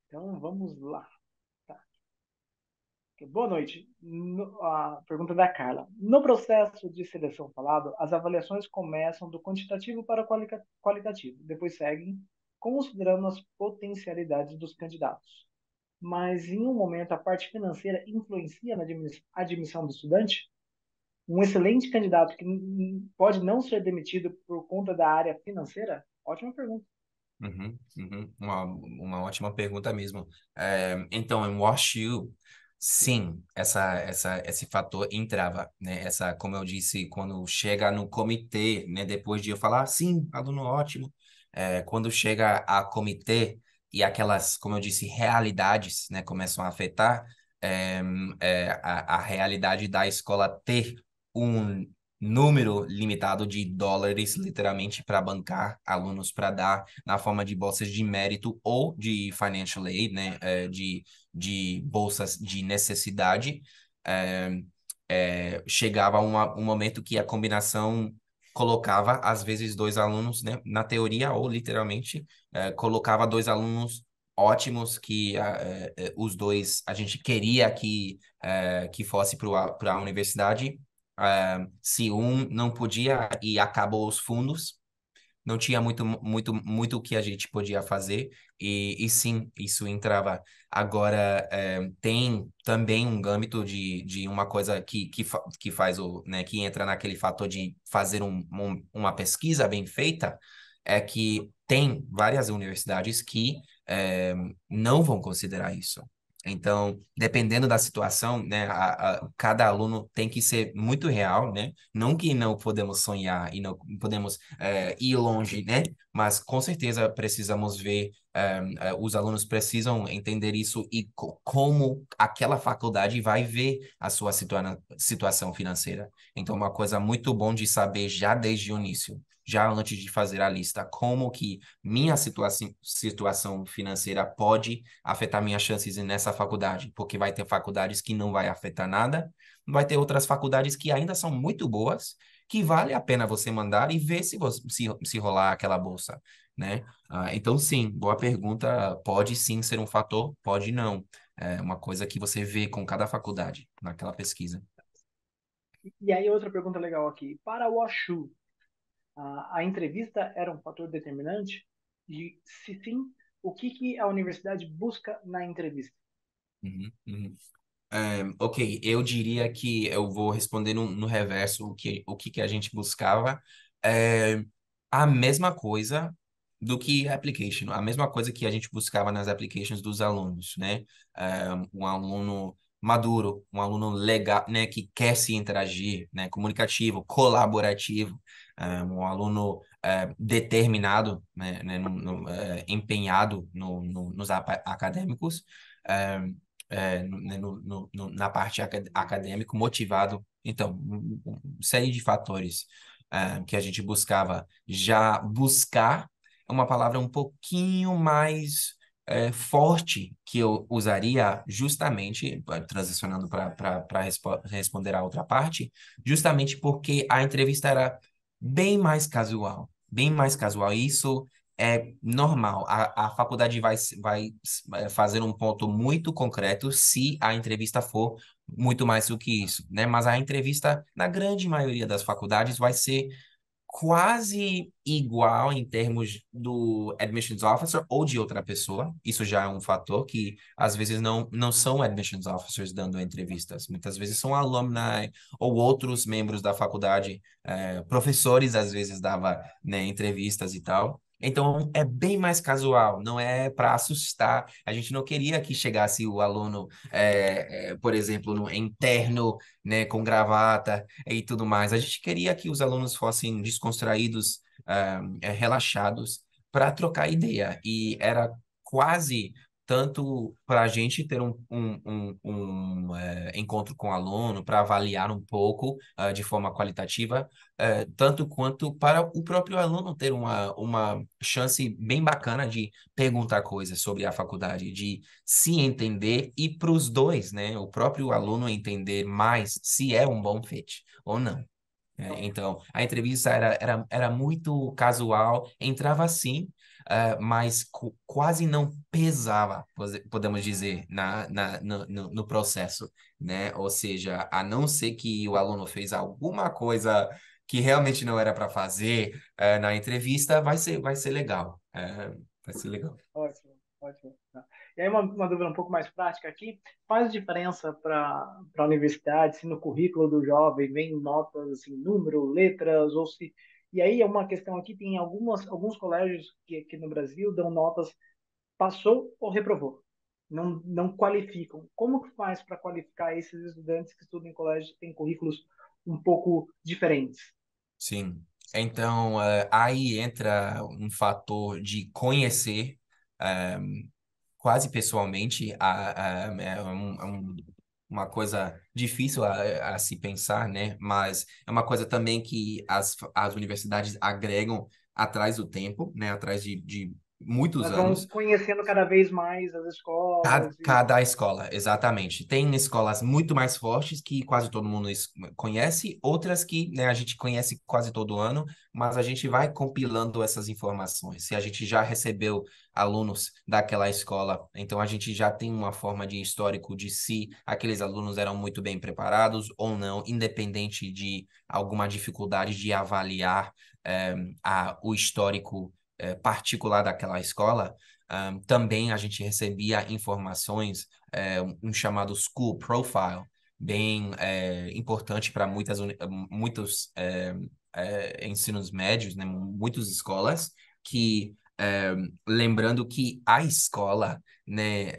Então vamos lá. Tá. Boa noite. A pergunta da Carla. No processo de seleção falado, as avaliações começam do quantitativo para o qualitativo, depois seguem considerando as potencialidades dos candidatos. Mas em um momento a parte financeira influencia na admissão do estudante? Um excelente candidato que pode não ser demitido por conta da área financeira? Ótima pergunta. Uhum, uhum. Uma ótima pergunta mesmo. Então, em WashU, sim, esse fator entrava, né? Como eu disse, quando chega no comitê, né? Depois de eu falar, sim, aluno ótimo, quando chega a comitê e aquelas, como eu disse, realidades, né? Começam a afetar, é, a realidade da escola ter um número limitado de dólares, literalmente, para bancar alunos para dar na forma de bolsas de mérito ou de financial aid, né, de bolsas de necessidade, é, chegava um momento que a combinação colocava, às vezes, dois alunos, né, na teoria ou literalmente, colocava dois alunos ótimos que os dois a gente queria que fosse para a universidade. Se um não podia e acabou os fundos, não tinha muito o que a gente podia fazer, e sim, isso entrava. Agora, tem também um gâmbito de uma coisa que faz né, que entra naquele fator de fazer uma pesquisa bem feita, é que tem várias universidades que não vão considerar isso. Então, dependendo da situação, né, cada aluno tem que ser muito real, né? Não que não podemos sonhar e não podemos ir longe, né? Mas com certeza precisamos ver, os alunos precisam entender isso e como aquela faculdade vai ver a sua situação financeira. Então, uma coisa muito bom de saber já desde o início, já antes de fazer a lista, como que minha situação financeira pode afetar minhas chances nessa faculdade, porque vai ter faculdades que não vai afetar nada, vai ter outras faculdades que ainda são muito boas, que vale a pena você mandar e ver se rolar aquela bolsa, né? Então, sim, boa pergunta. Pode sim ser um fator, pode não. É uma coisa que você vê com cada faculdade naquela pesquisa. E aí, outra pergunta legal aqui. Para o Washu, a entrevista era um fator determinante? E, se sim, o que que a universidade busca na entrevista? Uhum, uhum. Ok, eu diria que eu vou responder no reverso o que a gente buscava. É, a mesma coisa do que application, a mesma coisa que a gente buscava nas applications dos alunos, né? Um aluno maduro, um aluno legal, né, que quer se interagir, né, comunicativo, colaborativo, um aluno determinado, empenhado nos acadêmicos. Na parte acadêmico, motivado. Então, série de fatores que a gente buscava. Já buscar é uma palavra um pouquinho mais forte que eu usaria justamente, transicionando para responder a outra parte, justamente porque a entrevista era bem mais casual. Bem mais casual. E isso é normal. A faculdade vai fazer um ponto muito concreto se a entrevista for muito mais do que isso, né? Mas a entrevista, na grande maioria das faculdades, vai ser quase igual em termos do admissions officer ou de outra pessoa. Isso já é um fator que às vezes não são admissions officers dando entrevistas. Muitas vezes são alumni ou outros membros da faculdade, professores às vezes dava, né, entrevistas e tal. Então é bem mais casual, não é para assustar. A gente não queria que chegasse o aluno, por exemplo, no interno, né, com gravata e tudo mais. A gente queria que os alunos fossem descontraídos, relaxados, para trocar ideia. E era quase tanto para a gente ter um encontro com o aluno, para avaliar um pouco, de forma qualitativa, tanto quanto para o próprio aluno ter uma chance bem bacana de perguntar coisas sobre a faculdade, de se entender e para os dois, né? O próprio aluno entender mais se é um bom fit ou não. Então, a entrevista era muito casual, entrava assim, mas quase não pesava, podemos dizer, no processo, né? Ou seja, a não ser que o aluno fez alguma coisa que realmente não era para fazer, na entrevista, vai ser legal. Vai ser legal. Ótimo, ótimo. Tá. E aí, uma dúvida um pouco mais prática aqui: faz diferença para a universidade se no currículo do jovem vem notas, assim, número, letras, ou se. E aí, é uma questão aqui: tem alguns colégios que aqui no Brasil dão notas passou ou reprovou. Não qualificam. Como que faz para qualificar esses estudantes que estudam em colégios que têm currículos um pouco diferentes? Sim. Então, aí entra um fator de conhecer, eh, quase pessoalmente, uma coisa difícil a se pensar, né? Mas é uma coisa também que as universidades agregam atrás do tempo, né? Atrás de muitos Elas vão anos. conhecendo cada vez mais as Cada, escolas e cada escola, exatamente. Tem escolas muito mais fortes que quase todo mundo conhece, outras que, né, a gente conhece quase todo ano, mas a gente vai compilando essas informações. Se a gente já recebeu alunos daquela escola, então a gente já tem uma forma de histórico de se aqueles alunos eram muito bem preparados ou não, independente de alguma dificuldade de avaliar, o histórico, particular daquela escola. Também a gente recebia informações, um chamado School Profile, bem importante para muitos ensinos médios, né, muitas escolas, que lembrando que a escola, né,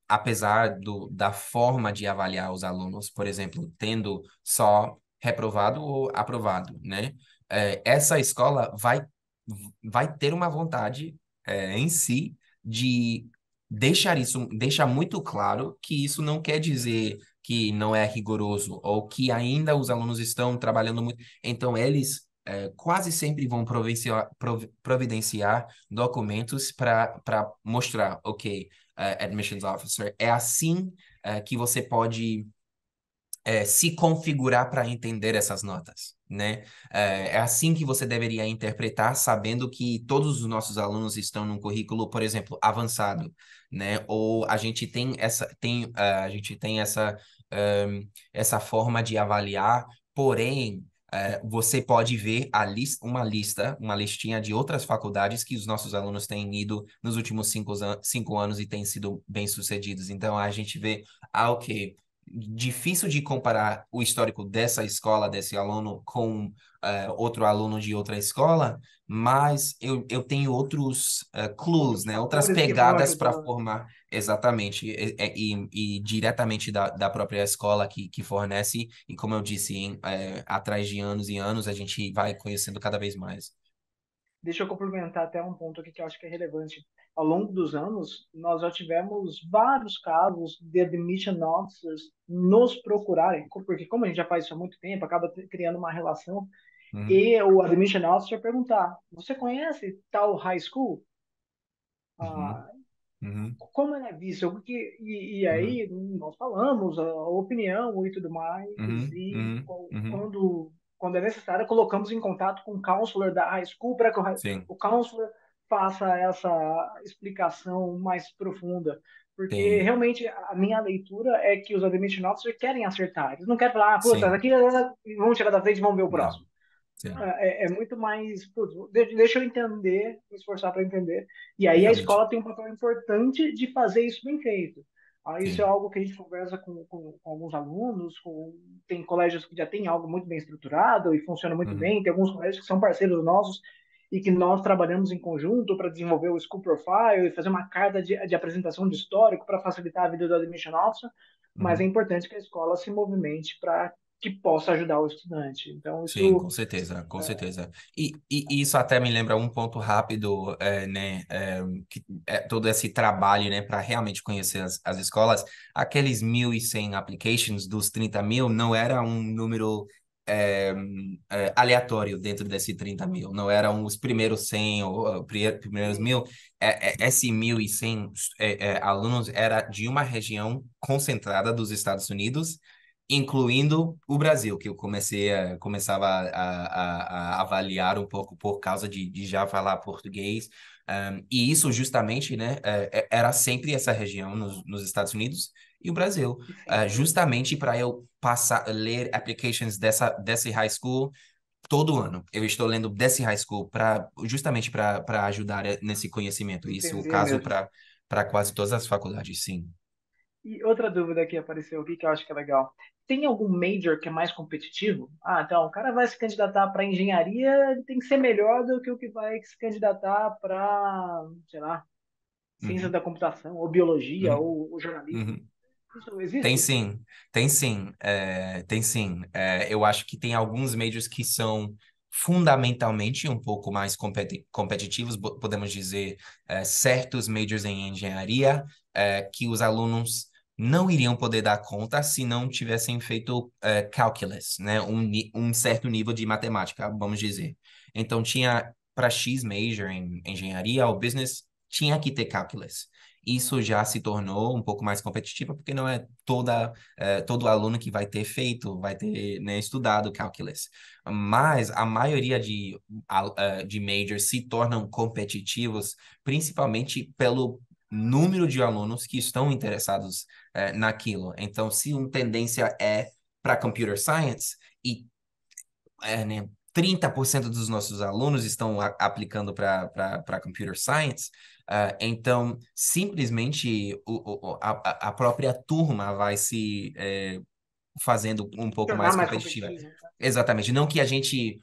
apesar da forma de avaliar os alunos, por exemplo, tendo só reprovado ou aprovado, né, essa escola vai ter uma vontade em si de deixar muito claro que isso não quer dizer que não é rigoroso ou que ainda os alunos estão trabalhando muito. Então, eles quase sempre vão providenciar documentos para mostrar, ok, admissions officer, é assim que você pode se configurar para entender essas notas, né? É assim que você deveria interpretar, sabendo que todos os nossos alunos estão num currículo, por exemplo, avançado, né? Ou a gente tem essa essa forma de avaliar, porém, você pode ver uma listinha de outras faculdades que os nossos alunos têm ido nos últimos 5 anos e têm sido bem-sucedidos. Então, a gente vê, ok, difícil de comparar o histórico dessa escola, desse aluno, com outro aluno de outra escola, mas eu tenho outros clues, Outros né? Outras fatores que vão pegadas para ajudar. formar. Exatamente, e diretamente da própria escola que fornece, e como eu disse, atrás de anos e anos, a gente vai conhecendo cada vez mais. Deixa eu complementar até um ponto aqui que eu acho que é relevante. Ao longo dos anos, nós já tivemos vários casos de admission officers nos procurarem, porque como a gente já faz isso há muito tempo, acaba criando uma relação, Uhum, e o admission officer perguntar, você conhece tal high school? uhum, Ah, uhum, como ele é visto? E uhum, aí nós falamos a opinião e tudo mais, uhum, e uhum, uhum. quando é necessário, colocamos em contato com o counselor da high school para que Sim, o counselor faça essa explicação mais profunda. Porque tem, realmente a minha leitura é que os admission officers querem acertar. Eles não querem falar, ah, puta, sim, aqui vamos tirar da frente e vamos ver o não, próximo. sim, É muito mais, putz, deixa eu entender, me esforçar para entender. E aí a realmente, escola tem um papel importante de fazer isso bem feito. Isso é sim, algo que a gente conversa com alguns alunos, tem colégios que já têm algo muito bem estruturado e funciona muito uhum, bem, tem alguns colégios que são parceiros nossos e que nós trabalhamos em conjunto para desenvolver o School Profile e fazer uma carta de apresentação de histórico para facilitar a vida do Admission Officer, mas é uhum. importante que a escola se movimente para que possa ajudar o estudante. Então, Sim, isso com certeza, com certeza. E isso até me lembra um ponto rápido, né, que é todo esse trabalho, né, para realmente conhecer as escolas. Aqueles 1.100 applications dos 30 mil não era um número é, aleatório dentro desse 30 mil, não eram os primeiros 100 ou primeiros sim. 1.000. Esse 1.100 alunos era de uma região concentrada dos Estados Unidos, incluindo o Brasil, que eu começava a avaliar um pouco por causa de já falar português. E isso justamente, né, era sempre essa região nos Estados Unidos e o Brasil, E sempre, justamente para eu passar ler applications desse high school todo ano. Eu estou lendo desse high school justamente para ajudar nesse conhecimento. Isso é o entender caso mesmo. para quase todas as faculdades, sim. E outra dúvida que apareceu aqui que eu acho que é legal. Tem algum major que é mais competitivo? Ah, então, o cara vai se candidatar para engenharia, ele tem que ser melhor do que o que vai se candidatar para, sei lá, ciência Uhum, da computação, ou biologia, uhum, ou jornalismo. uhum. Isso Tem existe? sim, tem sim, tem sim. Eu acho que tem alguns majors que são fundamentalmente um pouco mais competitivos, podemos dizer, certos majors em engenharia, que os alunos não iriam poder dar conta se não tivessem feito calculus, né? Um certo nível de matemática, vamos dizer. Então, tinha para X major em engenharia ou business, tinha que ter calculus. Isso já se tornou um pouco mais competitivo, porque não é todo aluno que vai ter feito, vai ter, né, estudado calculus. Mas a maioria de majors se tornam competitivos, principalmente pelo número de alunos que estão interessados, naquilo. Então, se uma tendência é para computer science e né, 30% dos nossos alunos estão aplicando para computer science, então simplesmente a própria turma vai se fazendo um pouco Tornar mais mais competitiva. competitivo, né? Exatamente. Não que a gente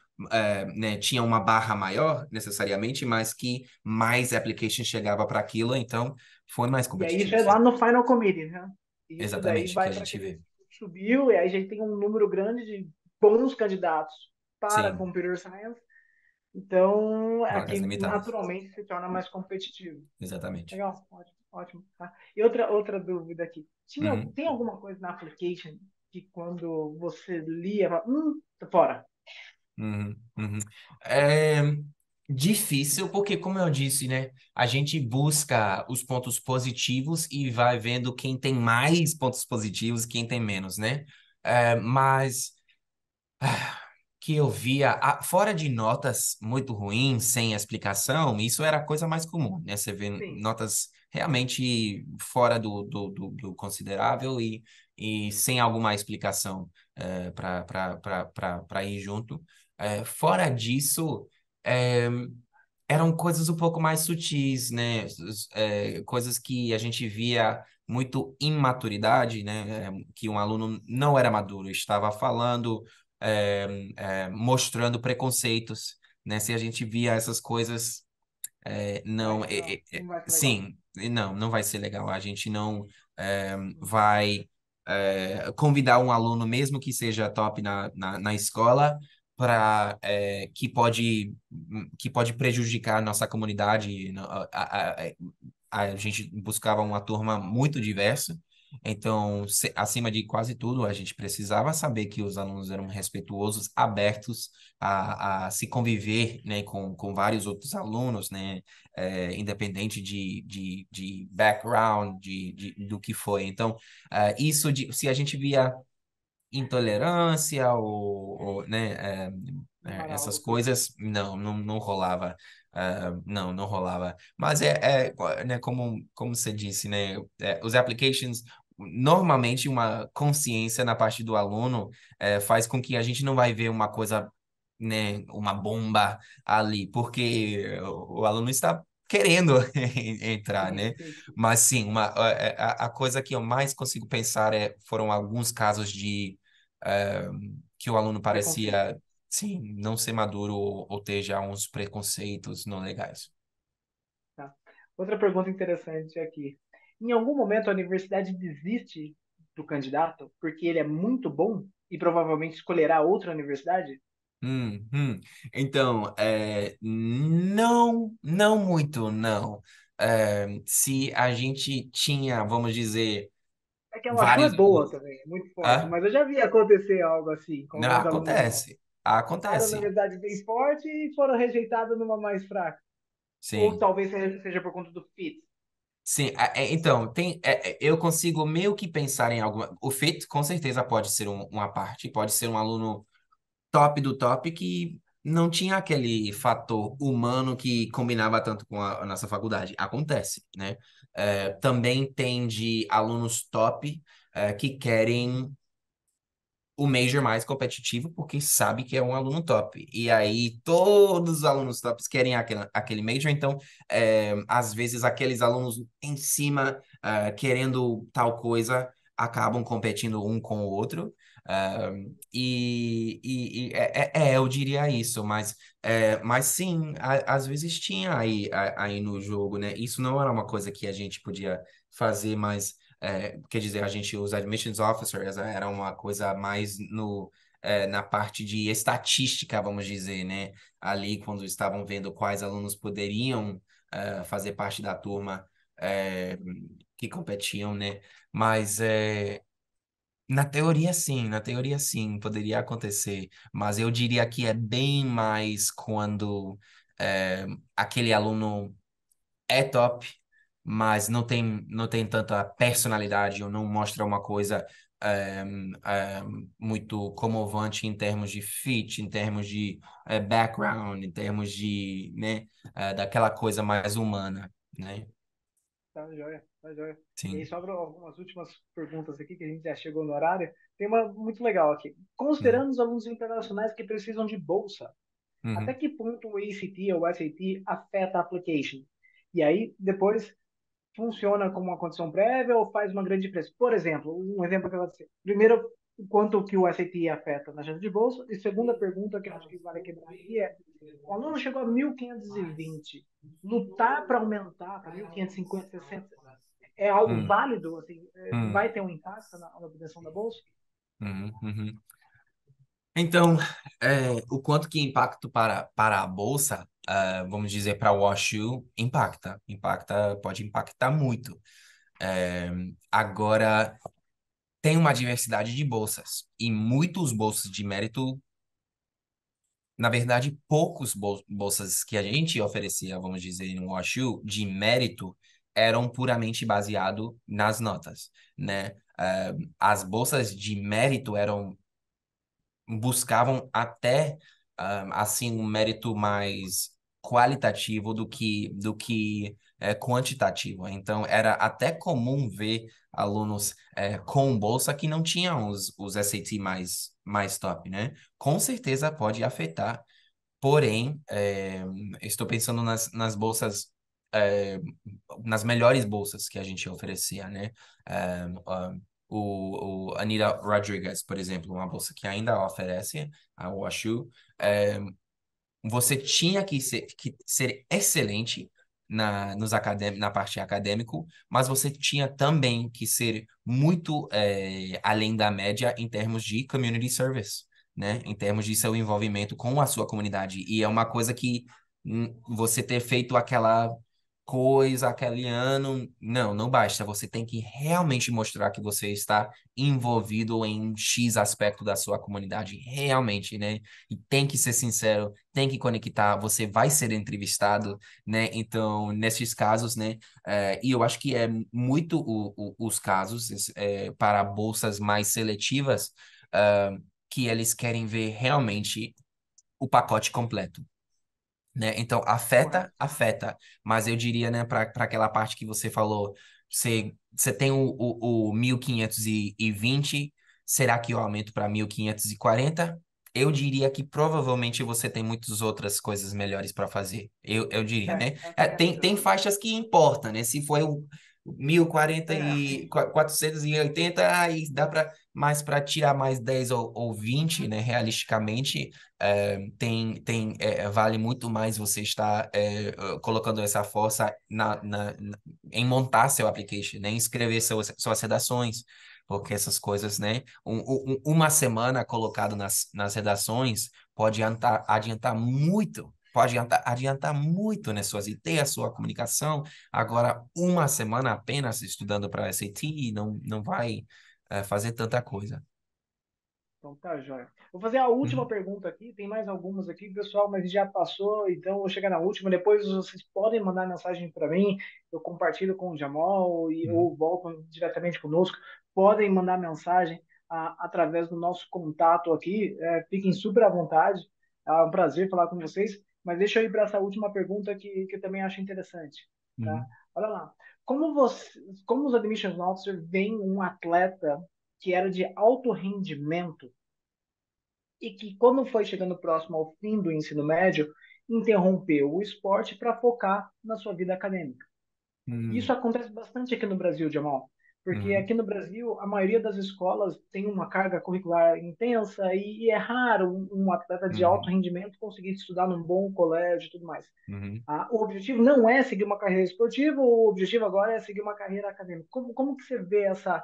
né, tinha uma barra maior necessariamente, mas que mais applications chegava para aquilo, então foi mais E aí competitivo, isso é lá sim. no Final Committee, né? Isso daí Exatamente, que vai a para gente aquele vê. subiu, e aí a gente tem um número grande de bons candidatos para Sim, Computer Science. Então, vagas aqui limitadas. naturalmente se torna mais competitivo. Exatamente. Legal, ótimo, ótimo. Tá? E outra dúvida aqui. Uhum. Tem alguma coisa na application que quando você lia, fala, tá fora. Uhum, uhum. É difícil porque, como eu disse, né, a gente busca os pontos positivos e vai vendo quem tem mais pontos positivos, quem tem menos, né? Mas que eu via, fora de notas muito ruins, sem explicação, isso era a coisa mais comum, né? Você vê Sim. notas realmente fora do considerável e sem alguma explicação para ir junto. Fora disso, é, eram coisas um pouco mais sutis, né? Coisas que a gente via muito imaturidade, né? Que um aluno não era maduro, estava falando, mostrando preconceitos, né? Se a gente via essas coisas, não, Não vai ser legal. sim, não vai ser legal. A gente não vai convidar um aluno, mesmo que seja top na escola, para que pode prejudicar a nossa comunidade. A gente buscava uma turma muito diversa. Então, acima de quase tudo, a gente precisava saber que os alunos eram respeituosos, abertos a se conviver, né, com vários outros alunos, né, independente de background, do que foi. Então, se a gente via intolerância né, Não era essas algo que. coisas, não rolava. Não rolava. Mas né, como você disse, né, os applications, normalmente uma consciência na parte do aluno faz com que a gente não vai ver uma coisa, né, uma bomba ali, porque o aluno está querendo entrar, Sim, né? sim, sim. Mas sim, a coisa que eu mais consigo pensar foram alguns casos eh, que o aluno Preconceito. parecia, sim, não ser maduro ou ter já uns preconceitos não legais. Tá? Outra pergunta interessante aqui. Em algum momento a universidade desiste do candidato porque ele é muito bom e provavelmente escolherá outra universidade? Hum. Então, não muito, não. Se a gente tinha, vamos dizer, É que a UASU é vários. boa também, é muito forte, Ah, mas eu já vi acontecer algo assim, com não, alguns alunos nossos. acontece, Para a acontece, universidade bem forte e foram rejeitados numa mais fraca. Ou sim. talvez seja por conta do fit. Sim, então, eu consigo meio que pensar em alguma. O fit, com certeza, pode ser uma parte, pode ser um aluno top do top que não tinha aquele fator humano que combinava tanto com a nossa faculdade. Acontece, né? Também tem de alunos top que querem o major mais competitivo porque sabe que é um aluno top. E aí todos os alunos tops querem aquele major, então às vezes aqueles alunos em cima querendo tal coisa acabam competindo um com o outro. Ah, eu diria isso, mas sim, às vezes tinha aí no jogo, né? Isso não era uma coisa que a gente podia fazer, mas quer dizer, a gente, os admissions officers, era uma coisa mais na parte de estatística, vamos dizer, né? Ali, quando estavam vendo quais alunos poderiam fazer parte da turma que competiam, né? Mas na teoria sim, poderia acontecer, mas eu diria que é bem mais quando aquele aluno é top, mas não tem tanta personalidade ou não mostra uma coisa muito comovante em termos de fit, em termos de background, em termos de, né, daquela coisa mais humana, né? Tá joia, tá joia. E aí Sim. sobram algumas últimas perguntas aqui, que a gente já chegou no horário. Tem uma muito legal aqui. Uhum. Considerando os alunos internacionais que precisam de bolsa, até Uhum. que ponto o ACT ou o SAT afeta a application? E aí, depois, funciona como uma condição prévia ou faz uma grande diferença? Por exemplo, um exemplo que eu vou dizer. Primeiro, o quanto que o SAT afeta na chance de bolsa. E segunda pergunta, que eu acho que vale quebrar aqui, é: o aluno chegou a 1.520, lutar para aumentar para 1.550, 60, é algo Uhum. válido? Assim, Uhum. vai ter um impacto na obtenção da bolsa? Uhum. Então, o quanto que impacto para a bolsa, vamos dizer, para o WashU, pode impactar muito. Agora, tem uma diversidade de bolsas, e muitos bolsas de mérito, na verdade, poucos bolsas que a gente oferecia, vamos dizer, no WashU, de mérito, eram puramente baseado nas notas, né? As bolsas de mérito buscavam até assim um mérito mais. qualitativo do que quantitativo. Então, era até comum ver alunos com bolsa que não tinham os SAT mais top, né? Com certeza pode afetar, porém, estou pensando nas bolsas, é, nas melhores bolsas que a gente oferecia, né? É, o Anita Rodriguez, por exemplo, uma bolsa que ainda oferece, a WashU, você tinha que ser excelente na parte acadêmico, mas você tinha também que ser muito além da média em termos de community service, né? Em termos de seu envolvimento com a sua comunidade. E é uma coisa que você ter feito aquela coisa aquele ano, não basta. Você tem que realmente mostrar que você está envolvido em X aspecto da sua comunidade, realmente, né? E tem que ser sincero, tem que conectar, você vai ser entrevistado, né? Então, nesses casos, né? E eu acho que é muito os casos para bolsas mais seletivas, que eles querem ver realmente o pacote completo, né? Então, afeta, Correto. afeta. Mas eu diria, né, para aquela parte que você falou, você tem o 1520, será que eu aumento para 1540? Eu diria que provavelmente você tem muitas outras coisas melhores para fazer. Eu diria, né? Essa que é a Tem questão. faixas que importam, né? Se foi o 1040 É, e 480, aí dá para mais para tirar mais 10 ou 20, né? Realisticamente, vale muito mais você estar colocando essa força em montar seu application, né? Em escrever suas redações, porque essas coisas, né? Uma semana colocado nas redações pode adiantar muito. Pode adiantar muito, né, suas ideias, sua comunicação. Agora, uma semana apenas estudando para SAT não vai fazer tanta coisa. então tá, joia. Vou fazer a última Uhum, pergunta aqui. Tem mais algumas aqui, pessoal, mas já passou, então vou chegar na última. Depois vocês podem mandar mensagem para mim, eu compartilho com o Jamal uhum, ou voltam diretamente conosco. Podem mandar mensagem através do nosso contato aqui. Fiquem super à vontade. É um prazer falar com vocês. Mas deixa eu ir para essa última pergunta que eu também acho interessante. Tá? uhum, Olha lá. Como os admissions officers veem um atleta que era de alto rendimento e que, quando foi chegando próximo ao fim do ensino médio, interrompeu o esporte para focar na sua vida acadêmica? Isso uhum, acontece bastante aqui no Brasil, Jamal, porque uhum, aqui no Brasil a maioria das escolas tem uma carga curricular intensa e é raro um atleta de alto uhum, rendimento conseguir estudar num bom colégio e tudo mais. uhum. O objetivo não é seguir uma carreira esportiva, o objetivo agora é seguir uma carreira acadêmica. Como que você vê essa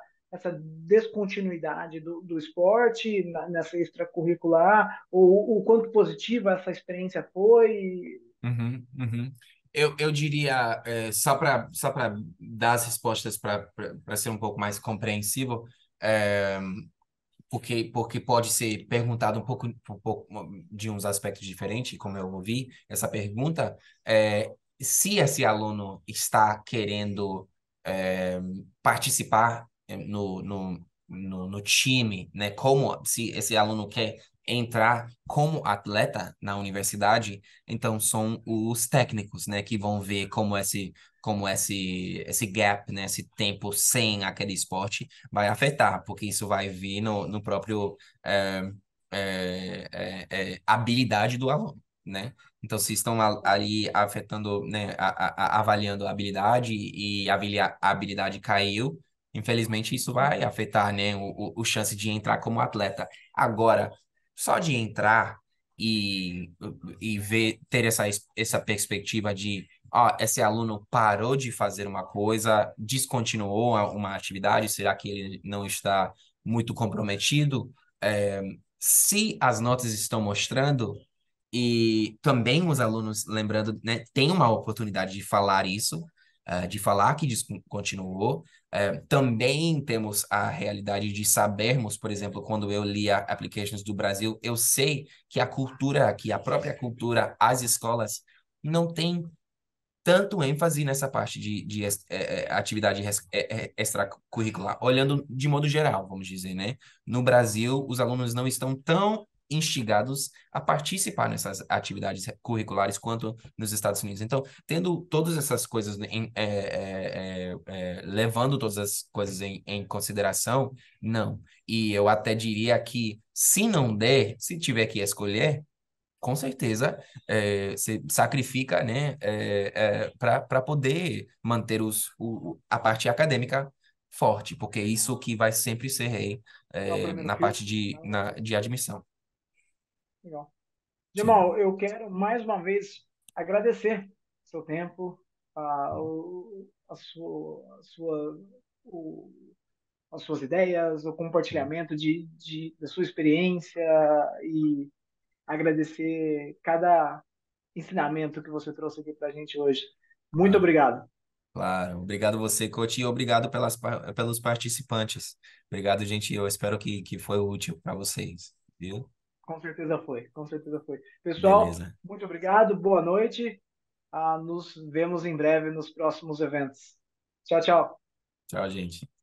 descontinuidade do esporte nessa extracurricular, ou o quanto positiva essa experiência foi? Uhum, uhum. Eu diria, só para dar as respostas para ser um pouco mais compreensivo, é, porque pode ser perguntado um pouco de uns aspectos diferentes, como eu ouvi essa pergunta, se esse aluno está querendo é, participar no time, né? Como se esse aluno quer entrar como atleta na universidade, então são os técnicos, né, que vão ver como esse gap, né, esse tempo sem aquele esporte vai afetar, porque isso vai vir no próprio habilidade do aluno, né? Então, se estão ali afetando, né, avaliando a habilidade e a habilidade caiu, infelizmente isso vai afetar, né, o chance de entrar como atleta. Agora, só de entrar e, e ver, ter essa perspectiva de esse aluno parou de fazer uma coisa, descontinuou uma atividade, será que ele não está muito comprometido? Se as notas estão mostrando, e também os alunos, lembrando, né, têm uma oportunidade de falar isso, de falar que descontinuou. Também temos a realidade de sabermos, por exemplo, quando eu li a applications do Brasil, eu sei que a cultura aqui, a própria cultura, as escolas, não tem tanto ênfase nessa parte de atividade extracurricular, olhando de modo geral, vamos dizer, né? No Brasil, os alunos não estão tão instigados a participar nessas atividades curriculares quanto nos Estados Unidos. Então, tendo todas essas coisas, levando todas as coisas em consideração, não. E eu até diria que, se não der, se tiver que escolher, com certeza, você sacrifica, né, para poder manter a parte acadêmica forte, porque é isso que vai sempre ser rei, É o primeiro na parte filtro. de admissão. Legal. Sim. Jamal, eu quero mais uma vez agradecer seu tempo, o, as suas ideias, o compartilhamento da sua experiência e agradecer cada ensinamento que você trouxe aqui para a gente hoje. Muito Claro, obrigado. claro. Obrigado você, coach, e obrigado pelos participantes. Obrigado, gente. Eu espero que foi útil para vocês, viu? Com certeza foi, com certeza foi. Pessoal, Beleza. muito obrigado, boa noite. Nos vemos em breve nos próximos eventos. Tchau, tchau. Tchau, gente.